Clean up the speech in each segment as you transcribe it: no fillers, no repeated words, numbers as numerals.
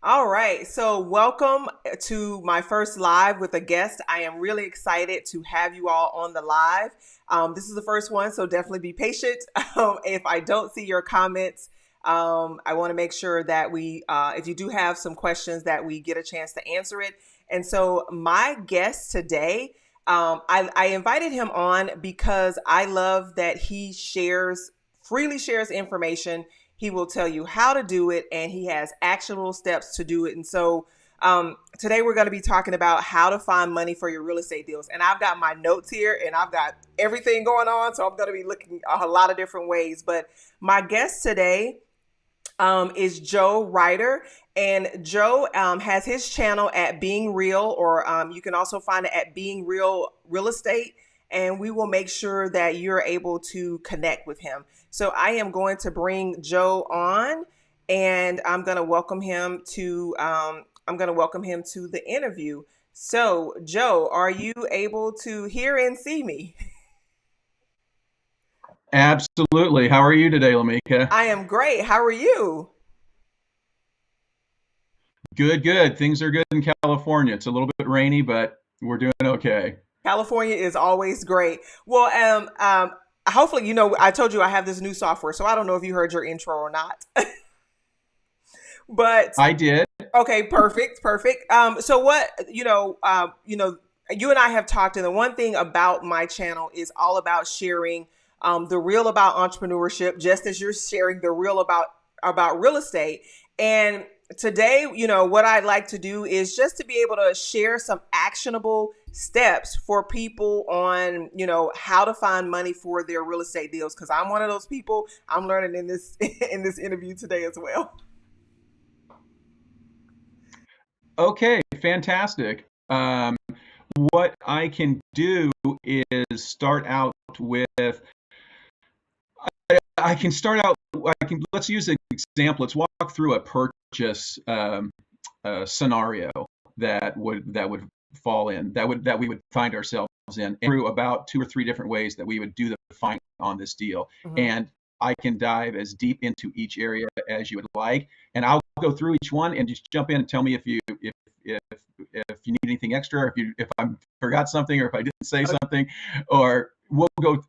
All right. So, welcome to my first live with a guest. I am really excited to have you all on the live. This is the first one, so definitely be patient. If I don't see your comments, I want to make sure that if you do have some questions, that we get a chance to answer it. And so, my guest today, I invited him on because I love that he freely shares information. He will tell you how to do it, and he has actionable steps to do it. And so today we're going to be talking about how to find money for your real estate deals. And I've got my notes here and I've got everything going on. So I'm going to be looking a lot of different ways. But my guest today is Joe Ryder. And Joe has his channel at Being Real, or you can also find it at Being Real Real Estate. And we will make sure that you're able to connect with him. So I am going to bring Joe on, and I'm going to welcome him to the interview. So Joe, are you able to hear and see me? Absolutely. How are you today, Lamika? I am great. How are you? Good, good. Things are good in California. It's a little bit rainy, but we're doing okay. California is always great. Well, hopefully, I told you I have this new software, so I don't know if you heard your intro or not. But I did. okay, perfect, perfect. So what you and I have talked, and the one thing about my channel is all about sharing the real about entrepreneurship, just as you're sharing the real about real estate. And today, what I'd like to do is just to be able to share some actionable steps for people on, how to find money for their real estate deals. Because I'm one of those people. I'm learning in this in this interview today as well. Okay, fantastic. What I can do is start out with, I can start out, let's use an example. Let's walk through a purchase scenario that would fall in, that we would find ourselves in, through about two or three different ways that we would do the find on this deal. Mhm. And I can dive as deep into each area as you would like, and I'll go through each one and just jump in and tell me if if you need anything extra, or if I forgot something, or if I didn't say something, or we'll go.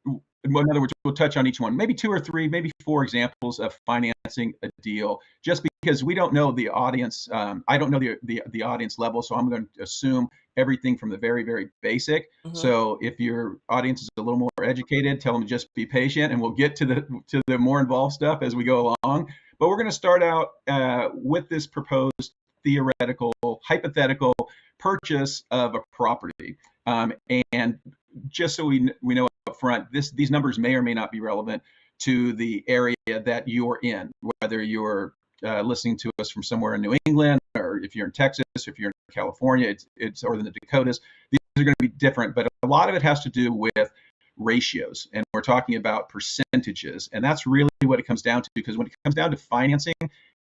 In other words, we'll touch on each one, maybe two or three, maybe four examples of financing a deal, just because we don't know the audience. I don't know the audience level, so I'm going to assume everything from the very, very basic. Mhm. So if your audience is a little more educated, tell them to just be patient, and we'll get to the more involved stuff as we go along. But we're going to start out with this proposed theoretical, hypothetical purchase of a property. And just so we know up front, these numbers may or may not be relevant to the area that you're in, whether you're listening to us from somewhere in New England, or if you're in Texas, if you're in California, it's or in the Dakotas. These are going to be different, but a lot of it has to do with ratios, and we're talking about percentages, and that's really what it comes down to. Because when it comes down to financing,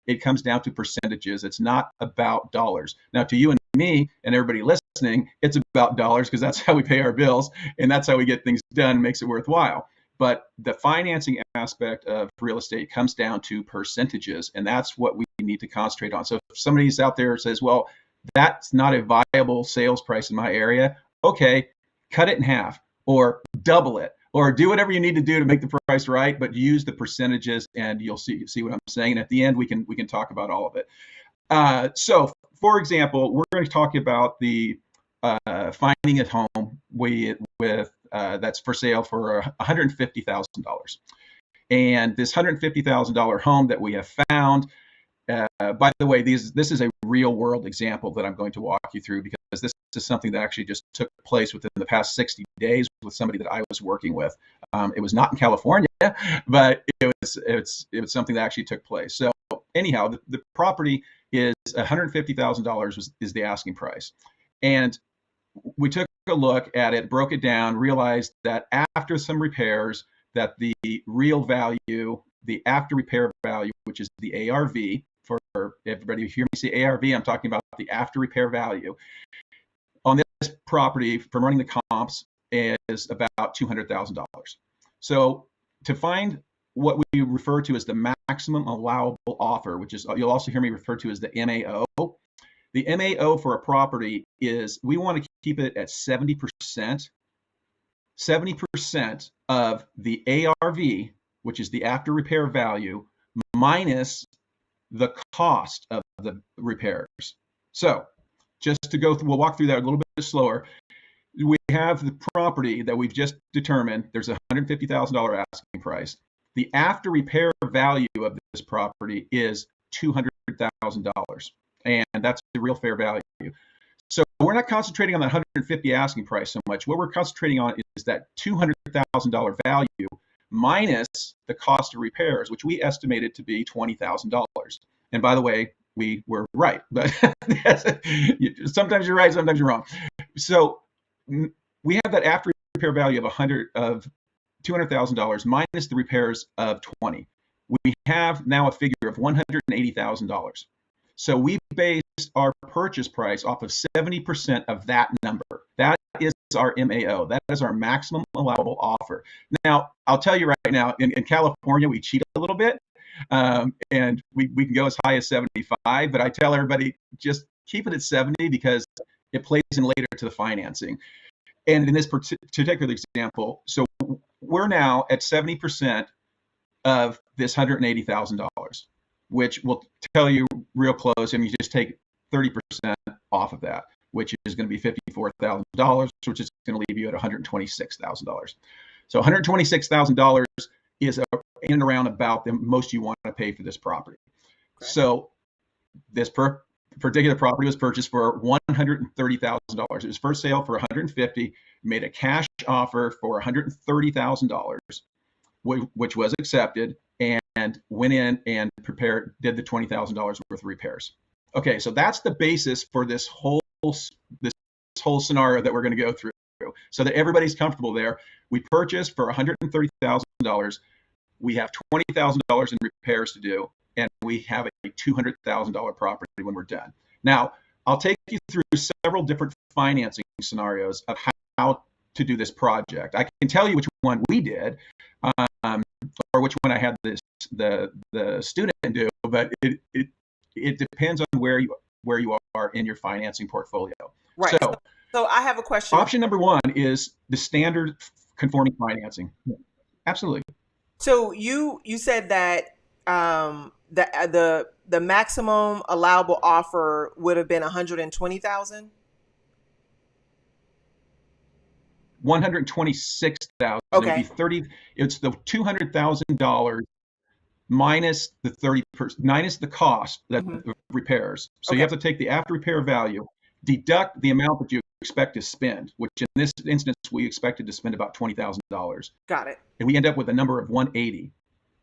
it comes down to percentages. It's not about dollars. Now, to you and me and everybody listening, it's about dollars, because that's how we pay our bills and that's how we get things done, makes it worthwhile. But the financing aspect of real estate comes down to percentages, and that's what we need to concentrate on. So if somebody's out there says, well, that's not a viable sales price in my area, okay, cut it in half, or double it, or do whatever you need to do to make the price right, but use the percentages, and you'll see what I'm saying. And at the end, we can talk about all of it. So, for example, we're going to talk about the finding a home with that's for sale for $150,000. And this $150,000 home that we have found, by the way, this is a real world example that I'm going to walk you through, because this is something that actually just took place within the past 60 days with somebody that I was working with. It was not in California, but it was something that actually took place. So anyhow, the property is $150,000 is the asking price. And we took a look at it, broke it down, realized that after some repairs, that the real value, the after repair value, which is the ARV, for everybody who hear me say ARV, I'm talking about the after repair value on this property from running the comps, is about $200,000. So to find what we refer to as the maximum allowable offer, which is, you'll also hear me refer to as the MAO. The MAO for a property is, we want to keep it at 70%. 70% of the ARV, which is the after repair value, minus the cost of the repairs. So just to go through, we'll walk through that a little bit slower. We have the property that we've just determined. There's a $150,000 asking price. The after repair value of this property is $200,000, and that's the real fair value. So we're not concentrating on that 150 asking price so much. What we're concentrating on is that $200,000 value minus the cost of repairs, which we estimated to be $20,000. And by the way, we were right, but sometimes you're right, sometimes you're wrong. So we have that after repair value of $200,000 minus the repairs of 20. We have now a figure of $180,000. So we based our purchase price off of 70% of that number. That is our MAO. That is our maximum allowable offer. Now, I'll tell you right now, in California, we cheat a little bit, and we can go as high as 75, but I tell everybody, just keep it at 70 because it plays in later to the financing. And in this particular example, so we're now at 70% of this $180,000, which will tell you real close, and you just take 30% off of that, which is going to be $54,000, which is going to leave you at $126,000. So $126,000 is in and around about the most you want to pay for this property. Okay. So this particular property was purchased for $130,000. It was first sale for $150,000, made a cash offer for $130,000, which was accepted, and went in and did the $20,000 worth of repairs. Okay, so that's the basis for this whole scenario that we're going to go through, so that everybody's comfortable there. We purchased for $130,000. We have $20,000 in repairs to do, and we have a $200,000 property when we're done. Now, I'll take you through several different financing scenarios of how to do this project. I can tell you which one we did, or which one I had the student do, but it depends on where you are in your financing portfolio. Right. So I have a question. Option number one is the standard conforming financing. Absolutely. So you said that the maximum allowable offer would have been $120,000. $126,000. Okay. It'd be 30. It's the $200,000 minus the 30%, minus the cost that repairs. So you have to take the after repair value, deduct the amount that you expect to spend, which in this instance we expected to spend about $20,000. Got it. And we end up with a number of 180.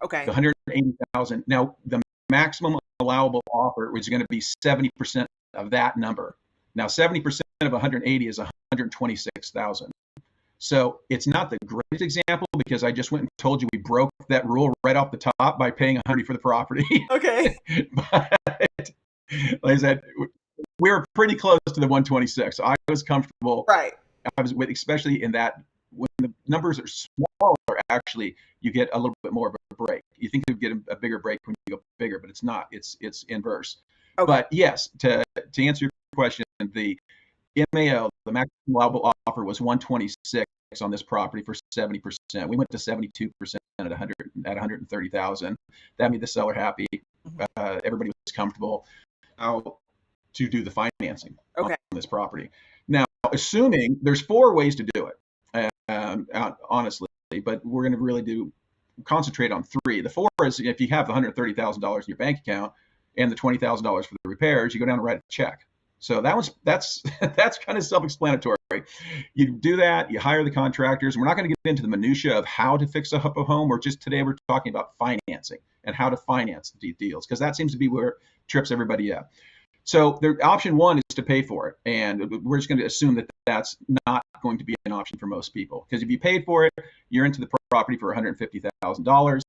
Okay. The 180,000. Now the maximum allowable offer is going to be 70% of that number. Now 70% of 180 is 126,000. So it's not the greatest example because I just went and told you we broke that rule right off the top by paying $100 for the property. Okay. But like I said, we were pretty close to the 126. So I was comfortable. Right. I was with, especially in that when the numbers are smaller, actually you get a little bit more of a break. You think you get a bigger break when you go bigger, but it's not. It's inverse. Okay. But yes, to answer your question, the MAO, the maximum allowable offer, was 126 on this property for 70%. We went to 72% at 130,000. That made the seller happy. Everybody was comfortable to do the financing on this property. Now, assuming there's 4 ways to do it, honestly, but we're going to really concentrate on 3. The 4 is if you have the $130,000 in your bank account and the $20,000 for the repairs, you go down and write a check. So that's kind of self-explanatory. You do that, you hire the contractors. We're not going to get into the minutia of how to fix up a home. Today we're talking about financing and how to finance the deals, because that seems to be where it trips everybody up. So option 1 is to pay for it, and we're just going to assume that that's not going to be an option for most people, because if you paid for it, you're into the property for $150,000.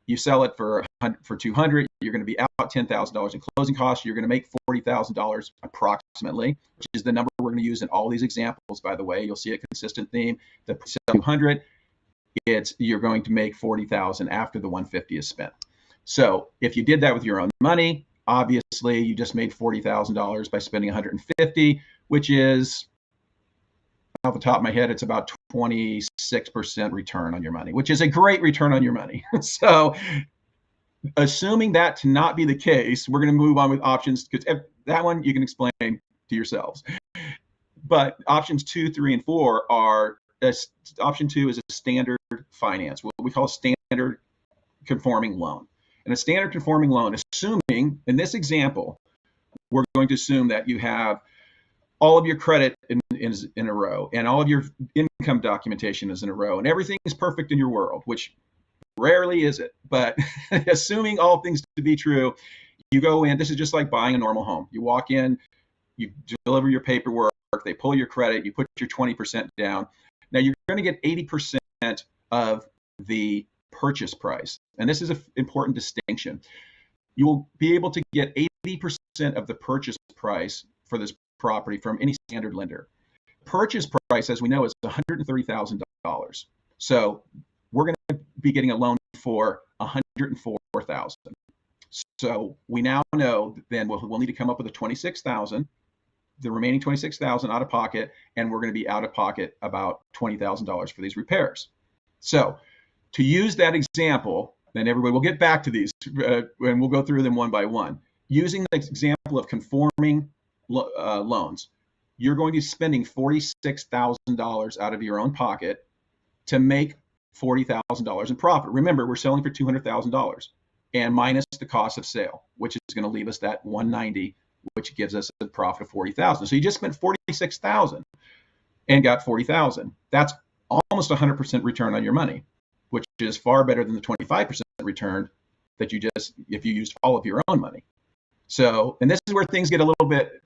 You sell it for $200,000, you're going to be out $10,000 in closing costs. You're going to make $40,000 approximately, which is the number we're going to use in all these examples. By the way, you'll see a consistent theme. The $200,000, you're going to make 40,000 after the 150 is spent. So if you did that with your own money, obviously you just made $40,000 by spending 150, which is, off the top of my head, it's about 26% return on your money, which is a great return on your money. So assuming that to not be the case, we're going to move on with options, because that one you can explain to yourselves. But options 2, 3, and 4 are, option 2 is a standard finance, what we call a standard conforming loan. And a standard conforming loan, assuming, in this example, we're going to assume that you have all of your credit in a row, and all of your income documentation is in a row, and everything is perfect in your world, which rarely is it. But assuming all things to be true, you go in, this is just like buying a normal home. You walk in, you deliver your paperwork, they pull your credit, you put your 20% down. Now you're going to get 80% of the purchase price. And this is an important distinction. You will be able to get 80% of the purchase price for this property from any standard lender. Purchase price, as we know, is $130,000. So we're going to be getting a loan for $104,000. So we now know then we'll need to come up with a $26,000, the remaining $26,000 out of pocket, and we're going to be out of pocket about $20,000 for these repairs. So to use that example, then everybody, we'll get back to these and we'll go through them one by one. Using the example of conforming loans, you're going to be spending $46,000 out of your own pocket to make $40,000 in profit. Remember, we're selling for $200,000 and minus the cost of sale, which is going to leave us that $190,000, which gives us a profit of $40,000. So you just spent $46,000 and got $40,000. That's almost 100% return on your money, which is far better than the 25% return that you just, if you used all of your own money. So, and this is where things get a little bit,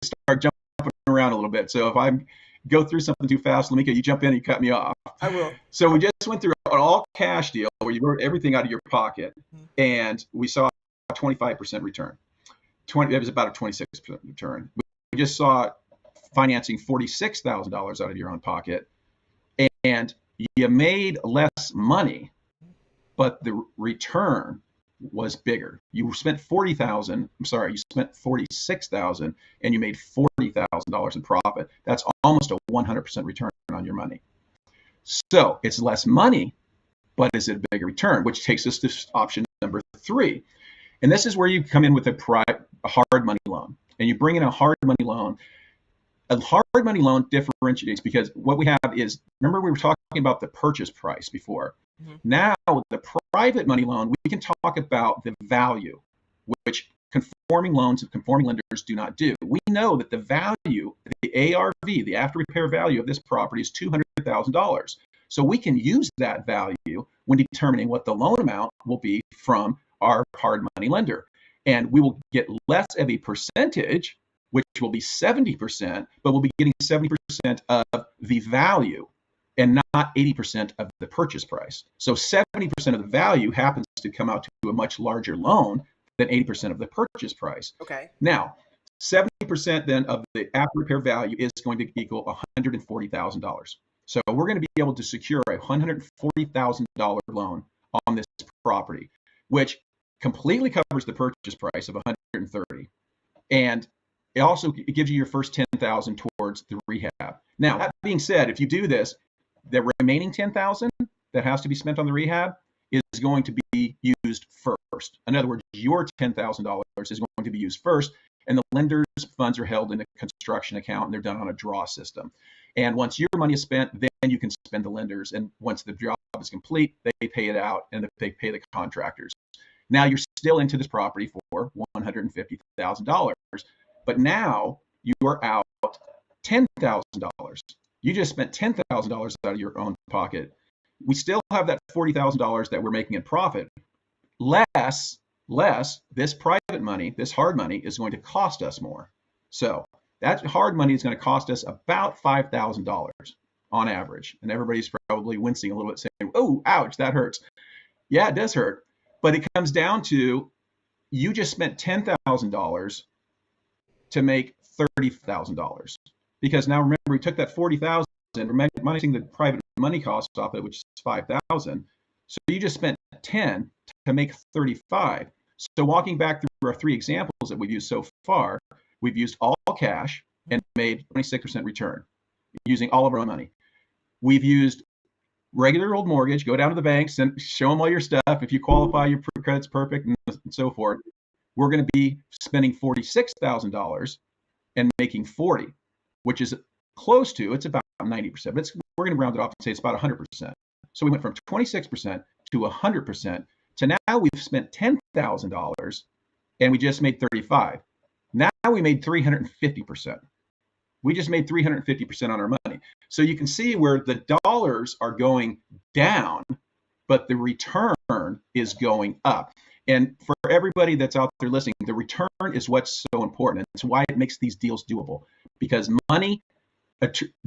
start jumping around a little bit. So if I go through something too fast, Lamika, you jump in and you cut me off. I will. So we just went through an all cash deal where you wrote everything out of your pocket, and we saw a 25% return. It was about a 26% return. We just saw financing $46,000 out of your own pocket, and you made less money, but the return was bigger. You spent $40,000. I'm sorry, you spent $46,000, and you made $40,000 in profit. That's almost a 100% return on your money. So it's less money, but is it a bigger return? Which takes us to option number 3, and this is where you come in with a hard money loan, and you bring in a hard money loan. A hard money loan differentiates because what we have is, remember we were talking about the purchase price before. Now with the private money loan, we can talk about the value, which conforming loans and conforming lenders do not do. We know that the value, the ARV, the after repair value of this property is $200,000. So we can use that value when determining what the loan amount will be from our hard money lender. And we will get less of a percentage, which will be 70%, but we'll be getting 70% of the value and not 80% of the purchase price. So 70% of the value happens to come out to a much larger loan than 80% of the purchase price. Okay. Now, 70% then of the after repair value is going to equal $140,000. So we're going to be able to secure a $140,000 loan on this property, which completely covers the purchase price of $130,000, and it gives you your first $10,000 towards the rehab. Now, that being said, if you do this, the remaining $10,000 that has to be spent on the rehab is going to be used first. In other words, your $10,000 is going to be used first, and the lender's funds are held in a construction account, and they're done on a draw system. And once your money is spent, then you can spend the lenders. And once the job is complete, they pay it out, and they pay the contractors. Now you're still into this property for $150,000, but now you are out $10,000. You just spent $10,000 out of your own pocket. We still have that $40,000 that we're making in profit. Less this private money, this hard money, is going to cost us more. So that hard money is going to cost us about $5,000 on average. And everybody's probably wincing a little bit, saying, "Oh, ouch, that hurts." Yeah, it does hurt. But it comes down to, you just spent $10,000 to make $30,000. Because now remember, we took that $40,000, we're minusing the private money cost off it, which is 5,000. So you just spent 10 to make 35. So walking back through our three examples that we've used so far, we've used all cash and made 26% return using all of our own money. We've used regular old mortgage, go down to the banks and show them all your stuff. If you qualify, your credit's perfect and so forth. We're going to be spending $46,000 and making 40, which is close to, it's about 90%, but we're going to round it off and say it's about 100%. So we went from 26% to 100% to now we've spent $10,000 and we just made 35. Now we made 350%. We just made 350% on our money. So you can see where the dollars are going down, but the return is going up. And for everybody that's out there listening, the return is what's so important. It's why it makes these deals doable, because money,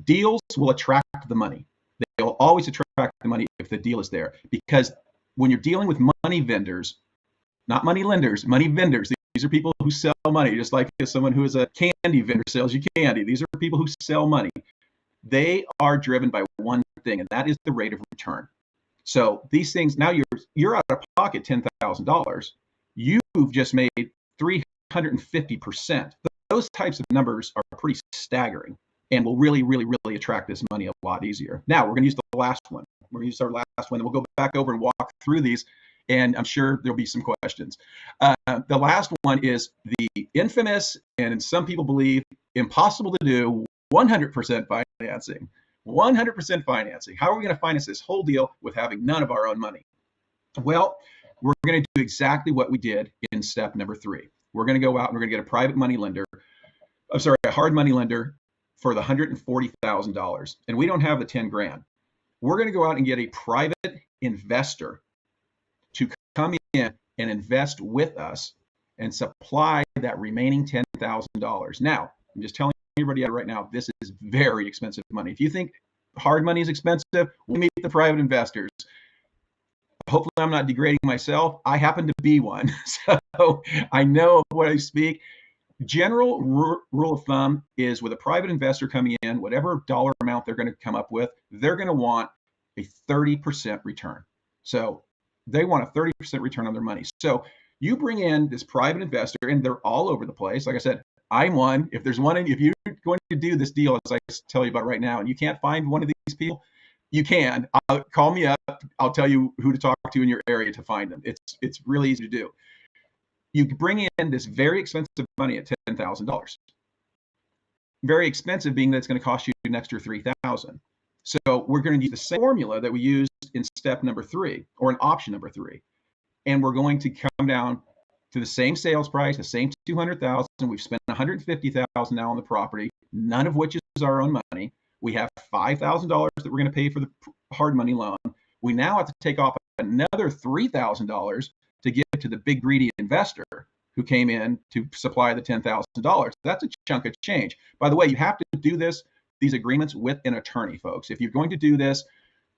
deals will attract the money. They will always attract the money if the deal is there, because when you're dealing with money vendors, not money lenders, money vendors, these are people who sell money, just like someone who is a candy vendor sells you candy. These are people who sell money. They are driven by one thing, and that is the rate of return. So these things, now you're out of pocket $10,000. You've just made 350%. Those types of numbers are pretty staggering and will really, really, really attract this money a lot easier. Now we're going to use the last one. We're going to use our last one, and we'll go back over and walk through these, and I'm sure there'll be some questions. The last one is the infamous, and some people believe impossible to do, 100% financing. 100% financing. How are we going to finance this whole deal with having none of our own money? Well, we're going to do exactly what we did in step number 3. We're going to go out and we're going to get a private money lender, a hard money lender for the $140,000. And we don't have the 10 grand. We're going to go out and get a private investor to come in and invest with us and supply that remaining $10,000. Now, I'm just telling everybody right now, this is very expensive money. If you think hard money is expensive, we meet the private investors. Hopefully I'm not degrading myself. I happen to be one, so I know what I speak. General rule of thumb is with a private investor coming in, whatever dollar amount they're going to come up with, they're going to want a 30% return. So they want a 30% return on their money. So you bring in this private investor, and they're all over the place. Like I said, I'm one. If there's one, if you're going to do this deal, as I tell you about right now, and you can't find one of these people, you can. Call me up. I'll tell you who to talk to in your area to find them. It's really easy to do. You bring in this very expensive money at $10,000. Very expensive, being that it's going to cost you an extra $3,000. So we're going to use the same formula that we used in step number 3, or in option number 3, and we're going to come down to the same sales price, the same $200,000. We've spent $150,000 now on the property, none of which is our own money. We have $5,000 that we're going to pay for the hard money loan. We now have to take off another $3,000 to give to the big greedy investor who came in to supply the $10,000. That's a chunk of change. By the way, you have to do these agreements with an attorney, folks. If you're going to do this,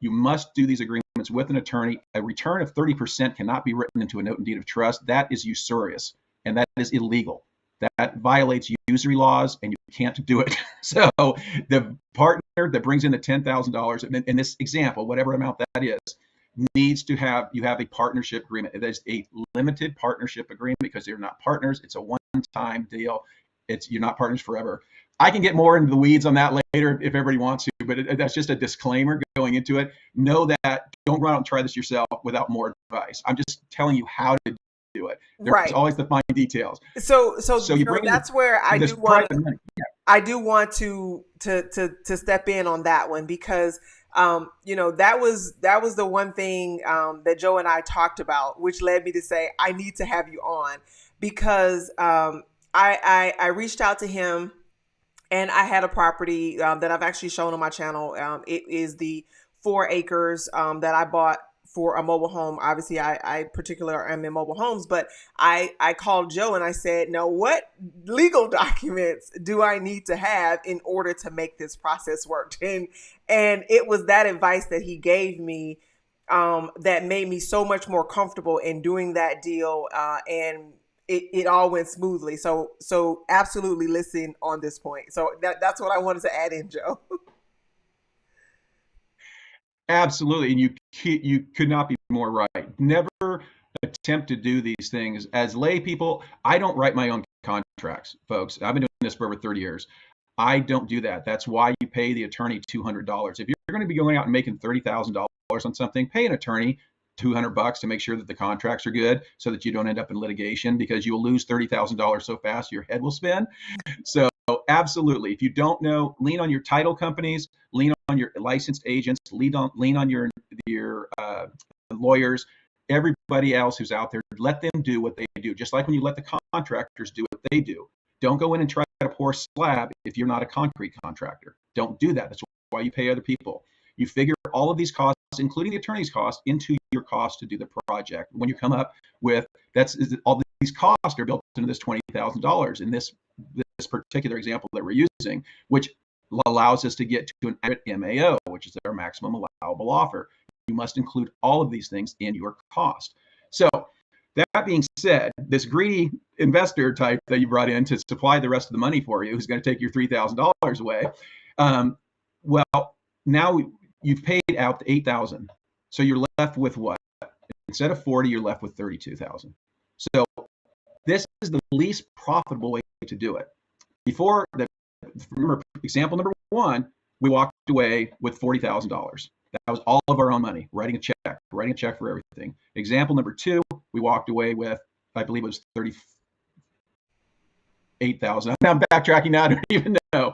you must do these agreements with an attorney. A return of 30% cannot be written into a note and deed of trust. That is usurious, and that is illegal. That violates usury laws, and you can't do it. So the partner that brings in the $10,000, in this example, whatever amount that is, needs to have a partnership agreement. It is a limited partnership agreement because they're not partners. It's a one-time deal. You're not partners forever. I can get more into the weeds on that later if everybody wants to, but that's just a disclaimer going into it. Know that don't go out and try this yourself without more advice. I'm just telling you how to do it. There's always the fine details. So you bring that's where I do want to step in on that one, because that was the one thing that Joe and I talked about, which led me to say I need to have you on, because I reached out to him, and I had a property that I've actually shown on my channel. It is the 4 acres that I bought for a mobile home. Obviously, I particularly am in mobile homes, but I called Joe and I said, now what legal documents do I need to have in order to make this process work? And it was that advice that he gave me that made me so much more comfortable in doing that deal, and it all went smoothly. So absolutely listen on this point. So that's what I wanted to add in, Joe. Absolutely, and you could not be more right. Never attempt to do these things as lay people. I don't write my own contracts, folks. I've been doing this for over 30 years. I don't do that. That's why you pay the attorney $200. If you're going to be going out and making $30,000 on something, pay an attorney $200 to make sure that the contracts are good, so that you don't end up in litigation, because you will lose $30,000 so fast your head will spin. So absolutely, if you don't know, lean on your title companies, lean on your licensed agents, lean on your lawyers, everybody else who's out there. Let them do what they do, just like when you let the contractors do what they do. Don't go in and try to pour slab if you're not a concrete contractor. Don't do that. That's why you pay other people. You figure all of these costs, including the attorney's cost, into your cost to do the project. When you come up with all these costs are built into this $20,000 in this particular example that we're using, which allows us to get to an adequate MAO, which is our maximum allowable offer. You must include all of these things in your cost. So that being said, this greedy investor type that you brought in to supply the rest of the money for you, who's going to take your $3,000 away, well, now you've paid out the $8,000, so you're left with what? Instead of 40, you're left with 32,000. So this is the least profitable way to do it. Remember, example number one, we walked away with $40,000. That was all of our own money, writing a check for everything. Example number two, we walked away with, I believe it was 38,000. I'm backtracking now, I don't even know.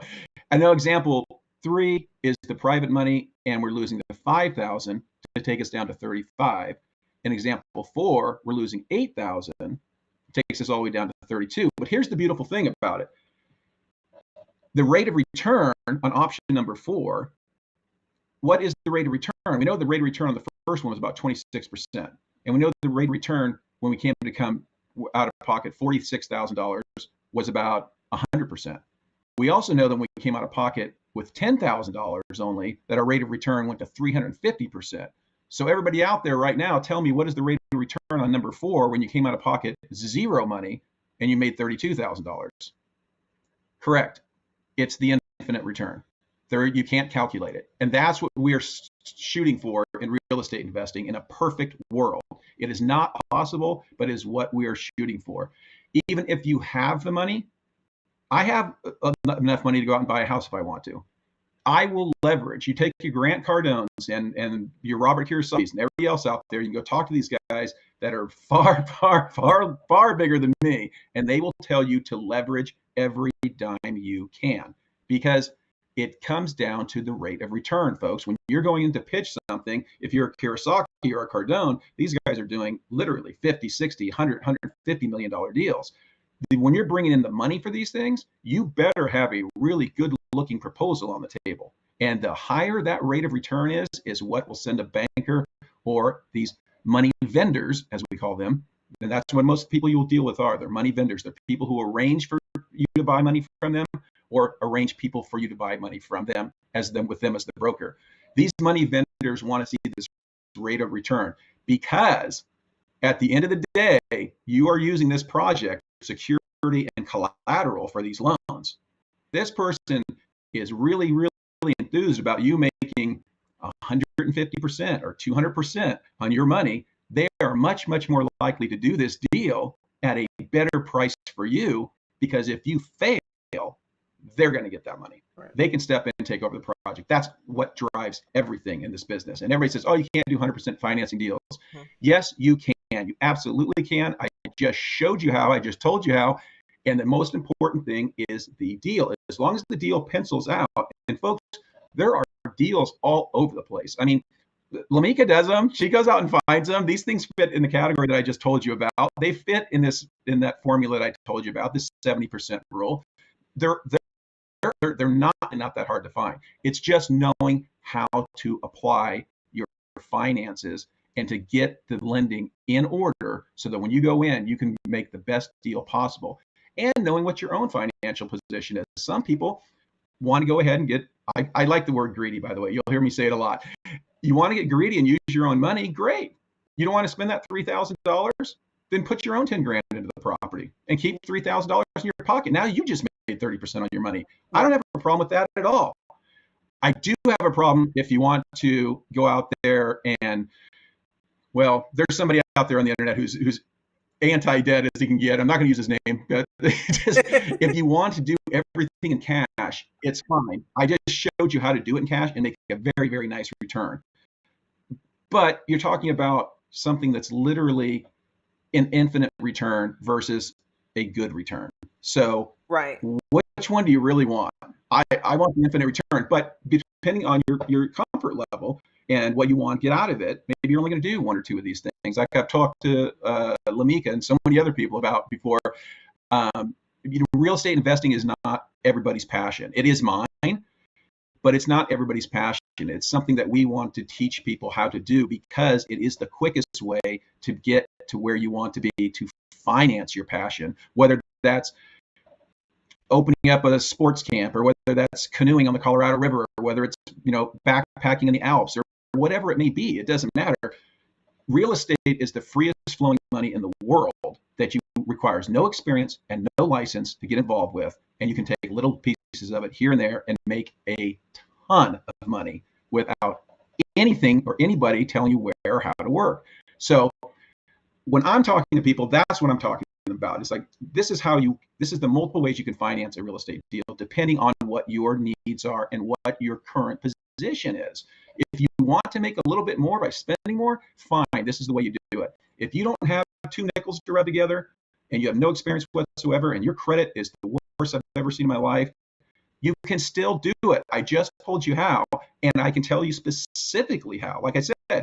I know example three is the private money, and we're losing the 5,000 to take us down to 35. In example four, we're losing 8,000, takes us all the way down to 32. But here's the beautiful thing about it. The rate of return on option number four, what is the rate of return? We know the rate of return on the first one was about 26%. And we know the rate of return when we came to come out of pocket $46,000 was about 100%. We also know that when we came out of pocket with $10,000 only, that our rate of return went to 350%. So everybody out there right now, tell me, what is the rate of return on number four when you came out of pocket zero money and you made $32,000? Correct. It's the infinite return. There, you can't calculate it. And that's what we're shooting for in real estate investing in a perfect world. It is not possible, but is what we are shooting for. Even if you have the money, I have enough money to go out and buy a house if I want to. I will leverage. You take your Grant Cardones and your Robert Kiyosaki's and everybody else out there. You can go talk to these guys that are far, far, far, far bigger than me, and they will tell you to leverage every dime you can, because it comes down to the rate of return, folks. When you're going in to pitch something, if you're a Kiyosaki or a Cardone, these guys are doing literally 50, 60, 100, $150 million deals. When you're bringing in the money for these things, you better have a really good looking proposal on the table. And the higher that rate of return is what will send a banker or these money vendors, as we call them. And that's what most people you will deal with are. They're money vendors. They're people who arrange for you to buy money from them, or arrange people for you to buy money from them as the broker. These money vendors want to see this rate of return, because at the end of the day, you are using this project security and collateral for these loans. This person is really, really enthused about you making 150% or 200% on your money. They are much, much more likely to do this deal at a better price for you, because if you fail, they're going to get that money. Right. They can step in and take over the project. That's what drives everything in this business. And everybody says, oh, you can't do 100% financing deals. Mm-hmm. Yes, you can. You absolutely can. I just showed you how. I just told you how. And the most important thing is the deal. As long as the deal pencils out, and folks, there are deals all over the place. I mean, Lamika does them. She goes out and finds them. These things fit in the category that I just told you about. They fit in that formula that I told you about, this 70% rule. They're not that hard to find. It's just knowing how to apply your finances and to get the lending in order, so that when you go in, you can make the best deal possible. And knowing what your own financial position is. Some people want to go ahead and get, I like the word greedy, by the way. You'll hear me say it a lot. You want to get greedy and use your own money? Great. You don't want to spend that $3,000? Then put your own 10 grand into the property and keep $3,000 in your pocket. Now you just made 30% on your money. I don't have a problem with that at all. I do have a problem if you want to go out there and, well, there's somebody out there on the internet who's anti-debt as he can get. I'm not going to use his name, but just, if you want to do everything in cash, it's fine. I just showed you how to do it in cash and make a very, very nice return. But you're talking about something that's literally an infinite return versus a good return. So Right. which one do you really want? I want the infinite return, but depending on your comfort level and what you want to get out of it, maybe you're only going to do one or two of these things. Like I've talked to Lamika and so many other people about before. Real estate investing is not everybody's passion. It is mine, but it's not everybody's passion. It's something that we want to teach people how to do because it is the quickest way to get to where you want to be, to finance your passion, whether that's opening up a sports camp or whether that's canoeing on the Colorado River or whether it's, backpacking in the Alps or whatever it may be. It doesn't matter. Real estate is the freest flowing money in the world that requires no experience and no license to get involved with. And you can take little pieces of it here and there and make a ton of money without anything or anybody telling you where or how to work. So when I'm talking to people, that's what I'm talking about. It's like, this is the multiple ways you can finance a real estate deal, depending on what your needs are and what your current position is. If you want to make a little bit more by spending more, fine, this is the way you do it. If you don't have two nickels to rub together and you have no experience whatsoever and your credit is the worst I've ever seen in my life, you can still do it. I just told you how, and I can tell you specifically how. Like I said,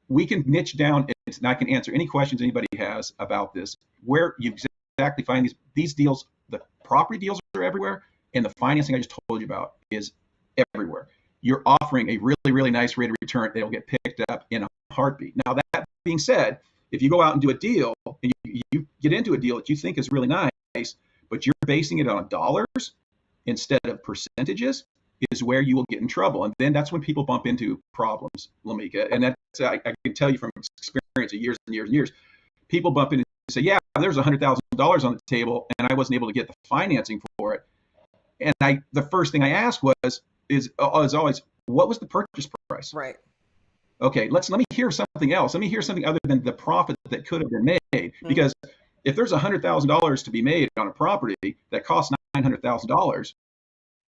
we can niche down and I can answer any questions anybody has about this. Where you exactly find these deals, the property deals are everywhere, and the financing I just told you about is everywhere. You're offering a really, really nice rate of return that'll get picked up in a heartbeat. Now, that being said, if you go out and do a deal and you get into a deal that you think is really nice, but you're basing it on dollars instead of percentages, is where you will get in trouble. And then that's when people bump into problems, Lamika. And that's, I can tell you from experience of years and years and years, people bump in and say, yeah, there's $100,000 on the table and I wasn't able to get the financing for it. And the first thing I asked is always, what was the purchase price? Right. Okay, let me hear something else. Let me hear something other than the profit that could have been made. Mm-hmm. Because if there's $100,000 to be made on a property that costs $900,000,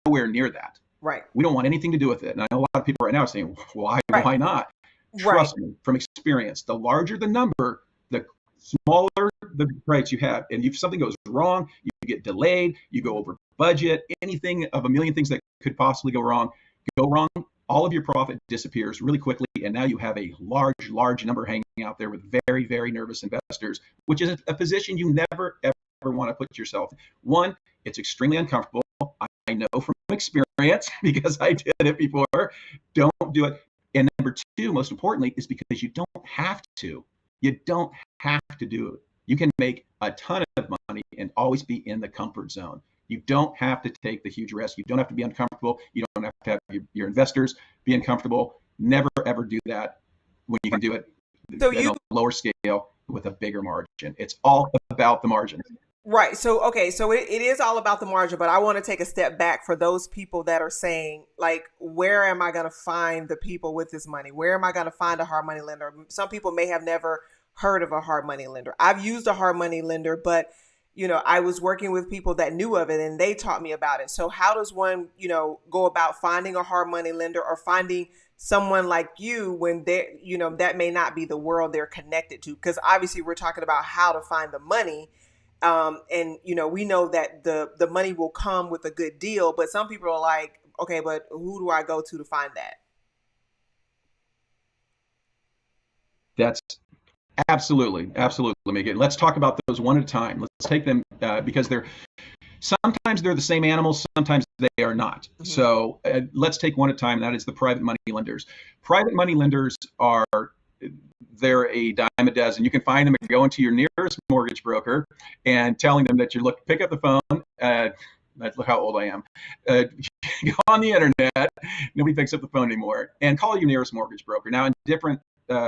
nowhere near that. Right. We don't want anything to do with it. And I know a lot of people right now are saying, why? Right. Why not? Trust me, from experience, the larger the number, the smaller the price you have. And if something goes wrong, you get delayed, you go over budget, anything of a million things that could possibly go wrong, all of your profit disappears really quickly. And now you have a large number hanging out there with very, very nervous investors, which is a position you never, ever want to put yourself in. One, it's extremely uncomfortable. I know from experience because I did it before. Don't do it. And number two, most importantly, is because you don't have to. You don't have to do it. You can make a ton of money and always be in the comfort zone. You don't have to take the huge risk. You don't have to be uncomfortable. You don't have to have your investors be uncomfortable. Never, ever do that when you can do it on a lower scale with a bigger margin. It's all about the margin. Right. So, okay. So it is all about the margin, but I want to take a step back for those people that are saying, like, where am I going to find the people with this money? Where am I going to find a hard money lender? Some people may have never heard of a hard money lender. I've used a hard money lender, but, I was working with people that knew of it and they taught me about it. So how does one, go about finding a hard money lender or finding someone like you when they, that may not be the world they're connected to? Because obviously we're talking about how to find the money. And we know that the money will come with a good deal, but some people are like, okay, but who do I go to find that? That's absolutely, Megan. Let's talk about those one at a time. Let's take them because sometimes they're the same animals, sometimes they are not. Mm-hmm. So let's take one at a time. That is the private money lenders. Private money lenders they're a dime a dozen. You can find them if you go into your nearest mortgage broker and telling them that pick up the phone. Look how old I am. Go on the internet. Nobody picks up the phone anymore. And call your nearest mortgage broker. Now, in different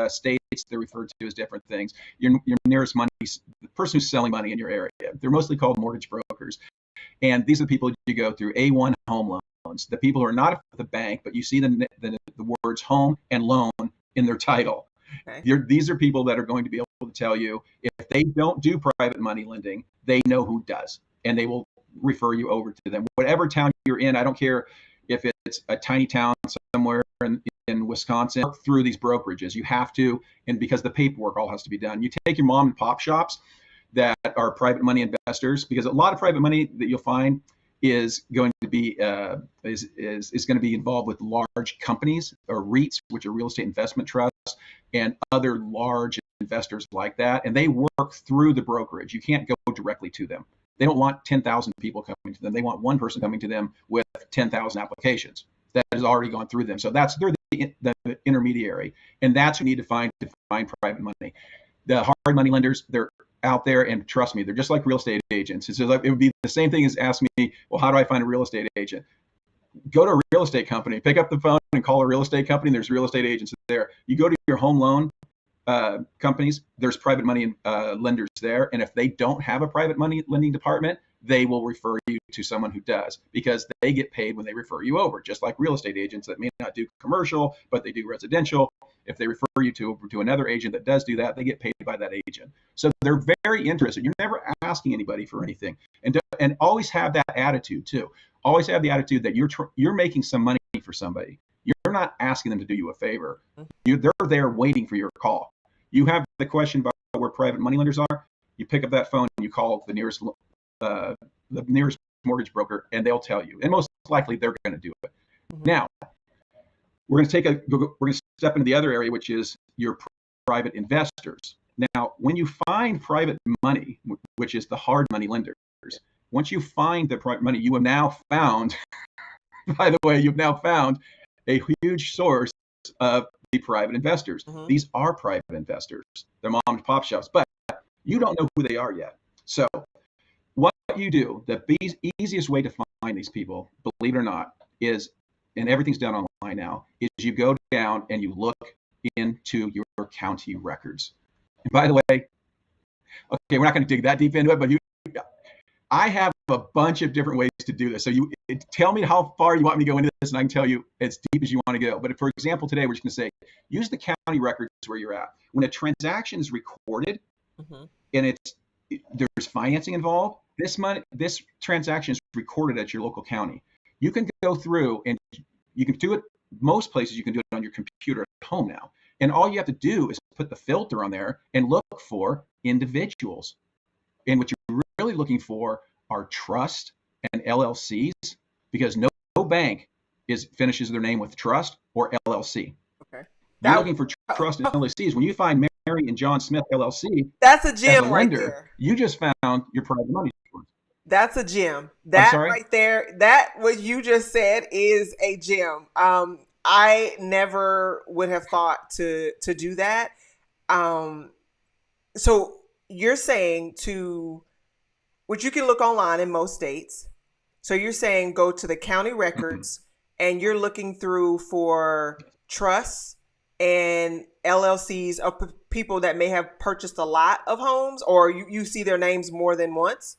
states, they're referred to as different things. Your nearest money, the person who's selling money in your area. They're mostly called mortgage brokers. And these are the people you go through. A1 Home loans. The people who are not at the bank, but you see the words home and loan in their title. Okay. These are people that are going to be able to tell you if they don't do private money lending, they know who does, and they will refer you over to them. Whatever town you're in, I don't care if it's a tiny town somewhere in Wisconsin, through these brokerages. You have to, and because the paperwork all has to be done. You take your mom and pop shops that are private money investors, because a lot of private money that you'll find is going to be is going to be involved with large companies or REITs, which are real estate investment trusts, and other large investors like that, and they work through the brokerage. You can't go directly to them. They don't want 10,000 people coming to them. They want one person coming to them with 10,000 applications that has already gone through them. So they're the intermediary, and that's who you need to find private money. The hard money lenders, they're out there, and trust me, they're just like real estate agents. It would be the same thing as ask me, well, how do I find a real estate agent? Go to a real estate company, pick up the phone and call a real estate company. There's real estate agents there. You go to your home loan companies, there's private money lenders there. And if they don't have a private money lending department, they will refer you to someone who does, because they get paid when they refer you over, just like real estate agents that may not do commercial, but they do residential. If they refer you to another agent that does do that, they get paid by that agent. So they're very interested. You're never asking anybody for anything, and always have that attitude too. Always have the attitude that you're making some money for somebody. You're not asking them to do you a favor. They're there waiting for your call. You have the question about where private money lenders are. You pick up that phone and you call the nearest mortgage broker, and they'll tell you. And most likely they're going to do it. Mm-hmm. Now, we're going to step into the other area, which is your private investors. Now, when you find private money, which is the hard money lenders, once you find the private money, you have now found, by the way, you've now found a huge source of the private investors. Mm-hmm. These are private investors. They're mom and pop shops, but you don't know who they are yet. So what you do, the easiest way to find these people, believe it or not, is, and everything's done online now, is you go down and you look into your county records. And by the way, okay, we're not going to dig that deep into it, but I have a bunch of different ways to do this. So tell me how far you want me to go into this, and I can tell you as deep as you want to go. But for example, today we're just going to say, use the county records where you're at. When a transaction is recorded, mm-hmm. and there's financing involved, this transaction is recorded at your local county. You can go through, and you can do it. Most places you can do it on your computer at home now. And all you have to do is put the filter on there and look for individuals. And what you're really looking for are trust and LLCs, because no bank finishes their name with trust or LLC. Okay. You're looking for trust and LLCs. When you find Mary and John Smith LLC, that's a gem right there. You just found your private money. That's a gem. That right there, that what you just said is a gem. I never would have thought to do that. So you're saying which you can look online in most states. So you're saying go to the county records, mm-hmm. and you're looking through for trusts and LLCs of people that may have purchased a lot of homes, or you see their names more than once.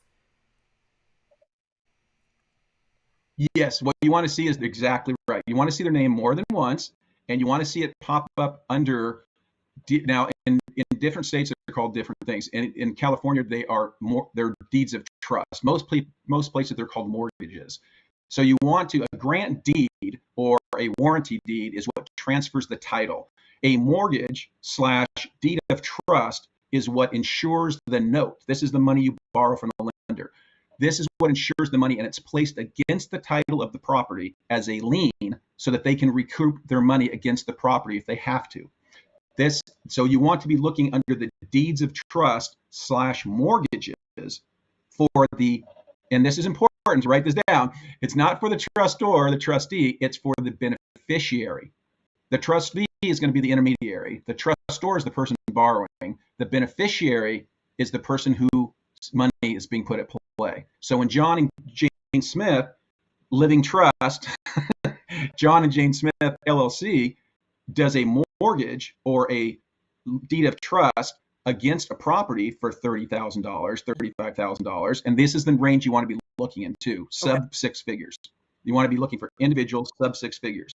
Yes, what you want to see is exactly right. You want to see their name more than once, and you want to see it pop up under. Now, in different states, they're called different things. In California, they're deeds of trust. Most places, they're called mortgages. So you want a grant deed or a warranty deed is what transfers the title. A mortgage / deed of trust is what insures the note. This is the money you borrow from the lender. This is what insures the money, and it's placed against the title of the property as a lien so that they can recoup their money against the property if they have to. So you want to be looking under the deeds of trust / mortgages for and this is important to write this down. It's not for the trustor or the trustee, it's for the beneficiary. The trustee is going to be the intermediary. The trustor is the person borrowing. The beneficiary is the person whose money is being put at play. So when John and Jane Smith Living Trust, John and Jane Smith LLC, does a mortgage or a deed of trust against a property for $30,000, $35,000, and this is the range you want to be looking into, sub 6 figures. You want to be looking for individuals sub 6 figures.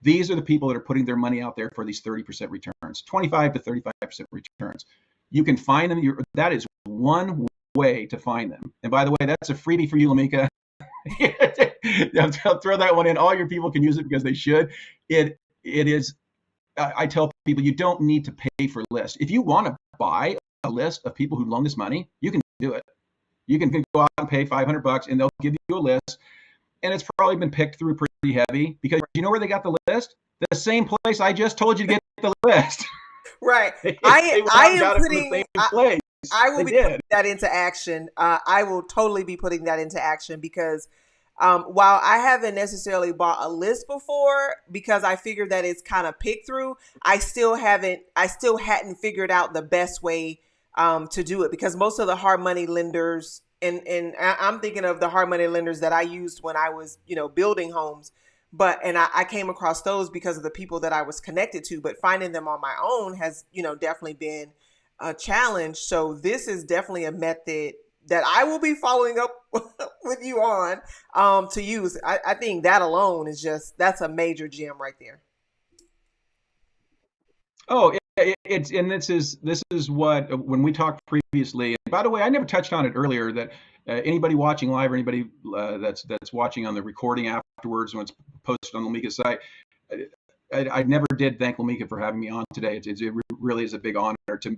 These are the people that are putting their money out there for these 30% returns, 25 to 35% returns. You can find them. That is one way to find them. And by the way, that's a freebie for you, Lamika. I'll throw that one in. All your people can use it because they should. It is. I tell people you don't need to pay for lists. If you want to buy a list of people who loan this money, you can do it. You can go out and pay $500 and they'll give you a list. And it's probably been picked through pretty heavy because you know where they got the list? The same place I just told you to get the list. Right. I am putting. I will be putting that into action. I will totally be putting that into action because while I haven't necessarily bought a list before because I figured that it's kind of picked through, I still hadn't figured out the best way to do it because most of the hard money lenders, and I'm thinking of the hard money lenders that I used when I was, building homes. And I came across those because of the people that I was connected to, but finding them on my own has, definitely been a challenge. So this is definitely a method that I will be following up with you on to use. I think that alone is that's a major gem right there. Oh, this is what when we talked previously. And by the way, I never touched on it earlier that anybody watching live or anybody that's watching on the recording afterwards when it's posted on Lamika's site, I never did thank Lamika for having me on today. It really is a big honor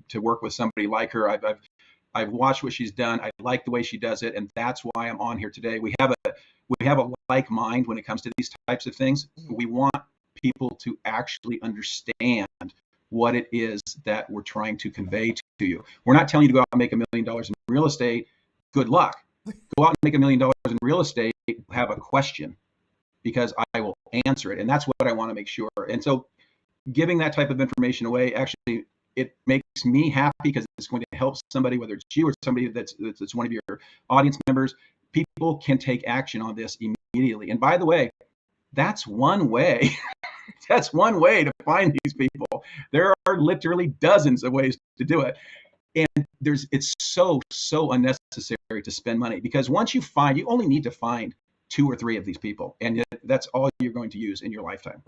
to work with somebody like her. I've watched what she's done. I like the way she does it, and that's why I'm on here today. We have a like mind when it comes to these types of things. We want people to actually understand what it is that we're trying to convey to you. We're not telling you to go out and make $1 million in real estate. Good luck. Go out and make $1 million in real estate. Have a question because I will answer it. And that's what I want to make sure. And so giving that type of information away, actually, it makes me happy because it's going to help somebody, whether it's you or somebody that's one of your audience members. People can take action on this immediately. And by the way, that's one way. That's one way to find these people. There are literally dozens of ways to do it. And it's so unnecessary to spend money because once you only need to find 2 or 3 of these people, and that's all you're going to use in your lifetime,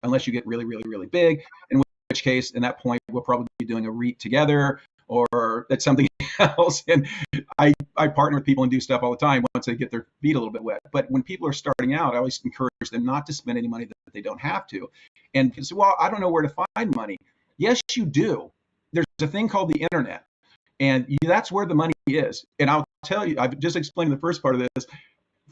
unless you get really, really, really big. In which case, in that point, we'll probably be doing a REIT together, or that's something else. And I partner with people and do stuff all the time once they get their feet a little bit wet. But when people are starting out, I always encourage them not to spend any money that they don't have to. And say, well, I don't know where to find money. Yes, you do. There's a thing called the internet, and that's where the money is. And I'll tell you, I've just explained the first part of this,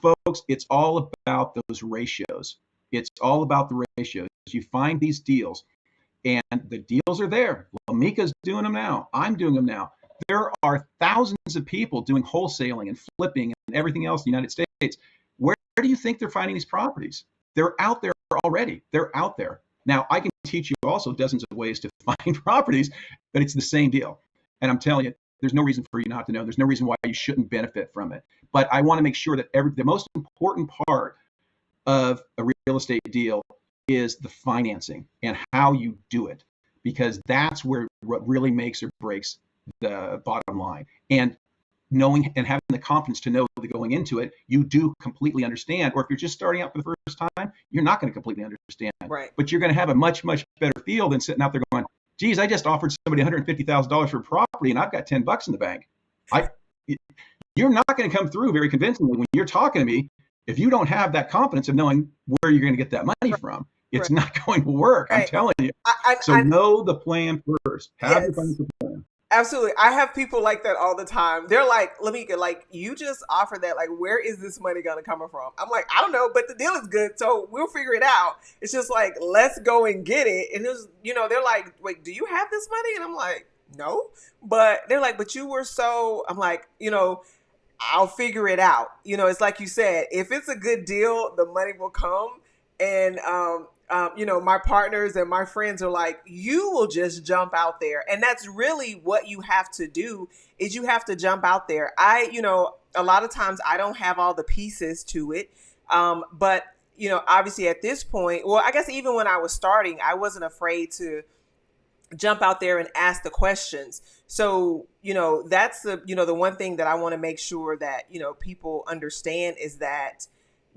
folks. It's all about those ratios. It's all about the ratios. You find these deals, and the deals are there. Lamika's doing them now. I'm doing them now. There are thousands of people doing wholesaling and flipping and everything else in the United States. Where do you think they're finding these properties? They're out there already. They're out there. Now, I can teach you also dozens of ways to find properties, but it's the same deal. And I'm telling you, there's no reason for you not to know. There's no reason why you shouldn't benefit from it. But I want to make sure that the most important part of a real estate deal is the financing and how you do it, because that's what really makes or breaks the bottom line. And knowing and having the confidence to know that going into it, you do completely understand. Or if you're just starting out for the first time, you're not going to completely understand. Right. But you're going to have a much, much better feel than sitting out there going, geez, I just offered somebody $150,000 for a property and I've got $10 in the bank. You're not going to come through very convincingly when you're talking to me if you don't have that confidence of knowing where you're going to get that money from. It's not going to work. I'm telling you. Know the plan first. Have your financial plan. Absolutely. I have people like that all the time. They're like, Lamika, like, you just offered that. Like, where is this money going to come from? I'm like, I don't know, but the deal is good. So we'll figure it out. It's just like, let's go and get it. And it was, they're like, wait, do you have this money? And I'm like, no. But they're like, but you were so, I'm like, I'll figure it out. It's like you said, if it's a good deal, the money will come. And, my partners and my friends are like, you will just jump out there. And that's really what you have to do is you have to jump out there. A lot of times I don't have all the pieces to it. But obviously at this point, well, I guess even when I was starting, I wasn't afraid to jump out there and ask the questions. So, that's the one thing that I want to make sure that, people understand is that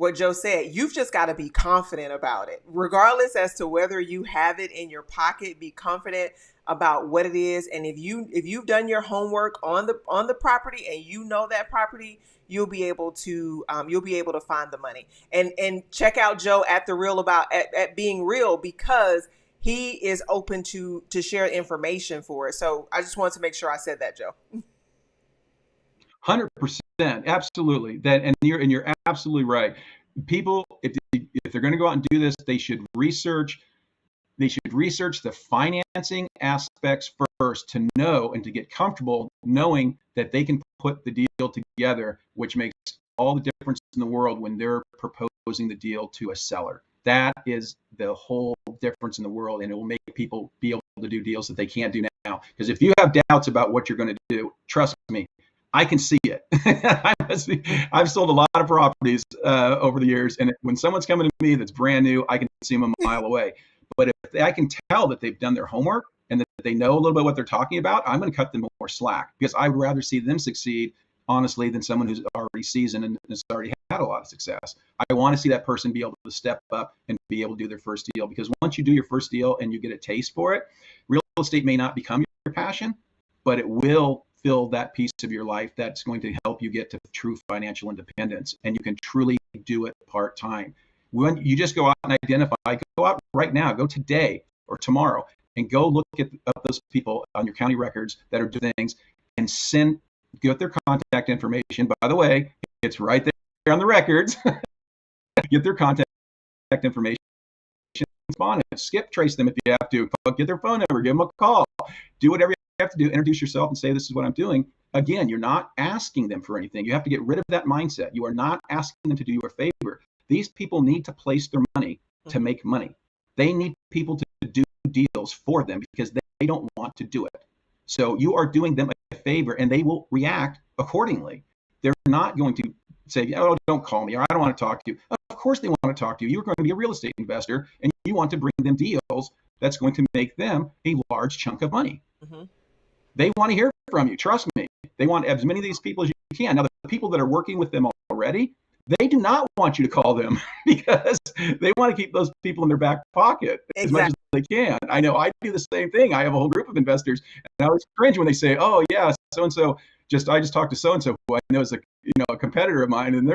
what Joe said, you've just got to be confident about it, regardless as to whether you have it in your pocket. Be confident about what it is, and if you've done your homework on the property and you know that property, you'll be able to find the money. And check out Joe at the real about at being real, because he is open to share information for it. So I just wanted to make sure I said that, Joe. 100%, absolutely. That, and you're absolutely right. People, if they're going to go out and do this, they should research. They should research the financing aspects first to know and to get comfortable knowing that they can put the deal together, which makes all the difference in the world when they're proposing the deal to a seller. That is the whole difference in the world, and it will make people be able to do deals that they can't do now. Because if you have doubts about what you're going to do, trust me, I can see it. I've sold a lot of properties over the years, and when someone's coming to me that's brand new, I can see them a mile away. But if I can tell that they've done their homework and that they know a little bit what they're talking about, I'm going to cut them more slack, because I would rather see them succeed, honestly, than someone who's already seasoned and has already had a lot of success. I want to see that person be able to step up and be able to do their first deal, because once you do your first deal and you get a taste for it, real estate may not become your passion, but it will fill that piece of your life that's going to help you get to true financial independence, and you can truly do it part-time. When you just go out and identify, go out right now, go today or tomorrow, and go look at those people on your county records that are doing things, and get their contact information. By the way, it's right there on the records. Get their contact information, respond it, skip trace them if you have to, get their phone number, give them a call, do whatever you have to do, introduce yourself and say, this is what I'm doing. Again, you're not asking them for anything. You have to get rid of that mindset. You are not asking them to do you a favor. These people need to place their money to make money. They need people to do deals for them because they don't want to do it. So you are doing them a favor, and they will react accordingly. They're not going to say, oh, don't call me, or I don't want to talk to you. Of course they want to talk to you. You're going to be a real estate investor, and you want to bring them deals that's going to make them a large chunk of money. Mm-hmm. They want to hear from you. Trust me. They want as many of these people as you can. Now, the people that are working with them already, they do not want you to call them because they want to keep those people in their back pocket as much as they can. I know I do the same thing. I have a whole group of investors, and I always cringe when they say, oh yeah, so-and-so, I just talked to so-and-so who I know is a competitor of mine, and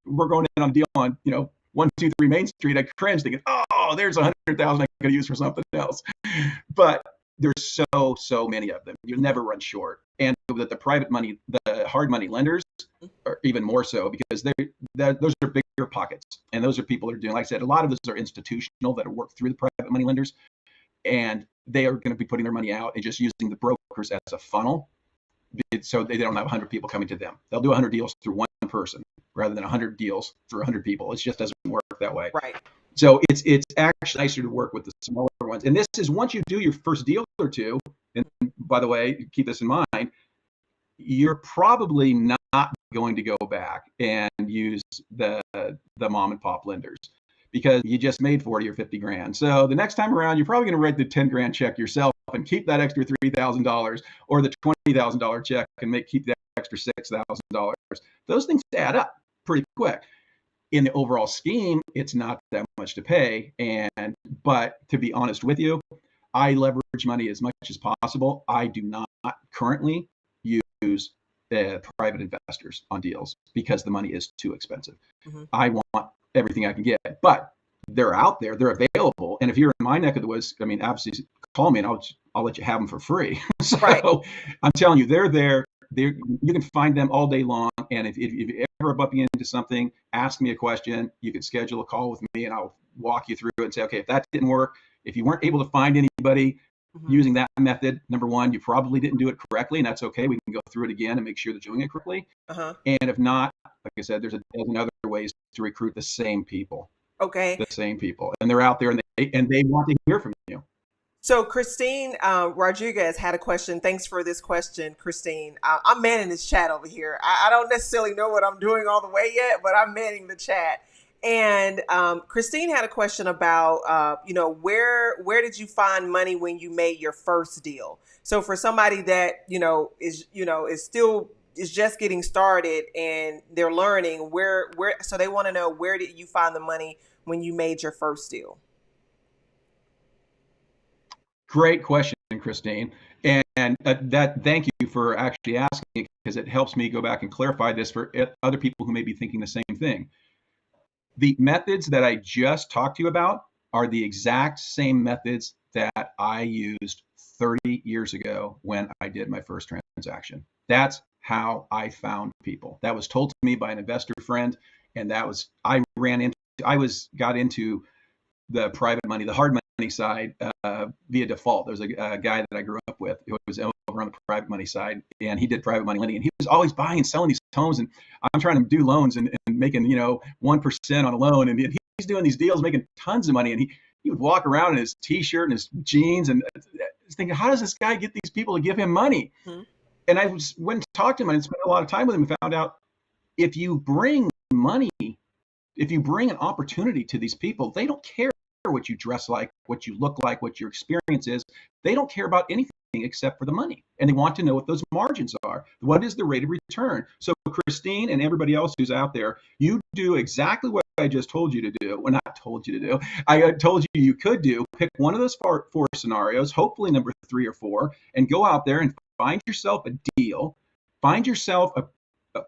we're going in on a deal on, 123 Main Street. I cringe thinking, oh, there's 100,000 I could use for something else. But there's so many of them. You'll never run short. And that the private money, the hard money lenders, are even more so, because those are bigger pockets. And those are people that are doing, like I said, a lot of those are institutional that work through the private money lenders. And they are going to be putting their money out and just using the brokers as a funnel. So they don't have 100 people coming to them. They'll do 100 deals through one person rather than 100 deals through 100 people. It just doesn't work that way. Right. So it's actually nicer to work with the smaller ones. And this is once you do your first deal or two, and by the way, keep this in mind, you're probably not going to go back and use the mom and pop lenders, because you just made 40 or 50 grand. So the next time around, you're probably going to write the 10 grand check yourself and keep that extra $3,000, or the $20,000 check and keep that extra $6,000. Those things add up pretty quick. In the overall scheme, it's not that much to pay. But to be honest with you, I leverage money as much as possible. I do not currently use private investors on deals because the money is too expensive. Mm-hmm. I want everything I can get, but they're out there, they're available. And if you're in my neck of the woods, obviously call me and I'll let you have them for free. So right. I'm telling you, they're there. You can find them all day long. And if you ever bump into something, ask me a question. You can schedule a call with me and I'll walk you through it and say, okay, if that didn't work, if you weren't able to find anybody using that method, number one, you probably didn't do it correctly, and that's okay. We can go through it again and make sure that you're doing it correctly. And if not, like I said, there's a dozen other ways to recruit the same people. Okay. The same people. And they're out there, and they want to hear from you. So Christine Rodriguez had a question. Thanks for this question, Christine. I'm manning this chat over here. I don't necessarily know what I'm doing all the way yet, but I'm manning the chat. And Christine had a question about, where did you find money when you made your first deal? So for somebody that, is still is just getting started and they're learning where so they want to know, where did you find the money when you made your first deal? Great question, Christine. And that thank you for actually asking it, because it helps me go back and clarify this for other people who may be thinking the same thing. The methods that I just talked to you about are the exact same methods that I used 30 years ago when I did my first transaction. That's how I found people. That was told to me by an investor friend, and that was got into the private money, the hard money side via default. There's a guy that I grew up with who was over on the private money side, and he did private money lending, and he was always buying and selling these homes, and I'm trying to do loans and making 1% on a loan, and he's doing these deals, making tons of money, and he would walk around in his t-shirt and his jeans, and I was thinking, how does this guy get these people to give him money? Mm-hmm. And I went and talked to him and spent a lot of time with him and found out, if you bring money, if you bring an opportunity to these people, they don't care what you dress like, what you look like, what your experience is. They don't care about anything except for the money. And they want to know what those margins are. What is the rate of return? So Christine and everybody else who's out there, you do exactly what I just told you to do. Well, not told you to do. I told you could do. Pick one of those four scenarios, hopefully number 3 or 4, and go out there and find yourself a deal. Find yourself a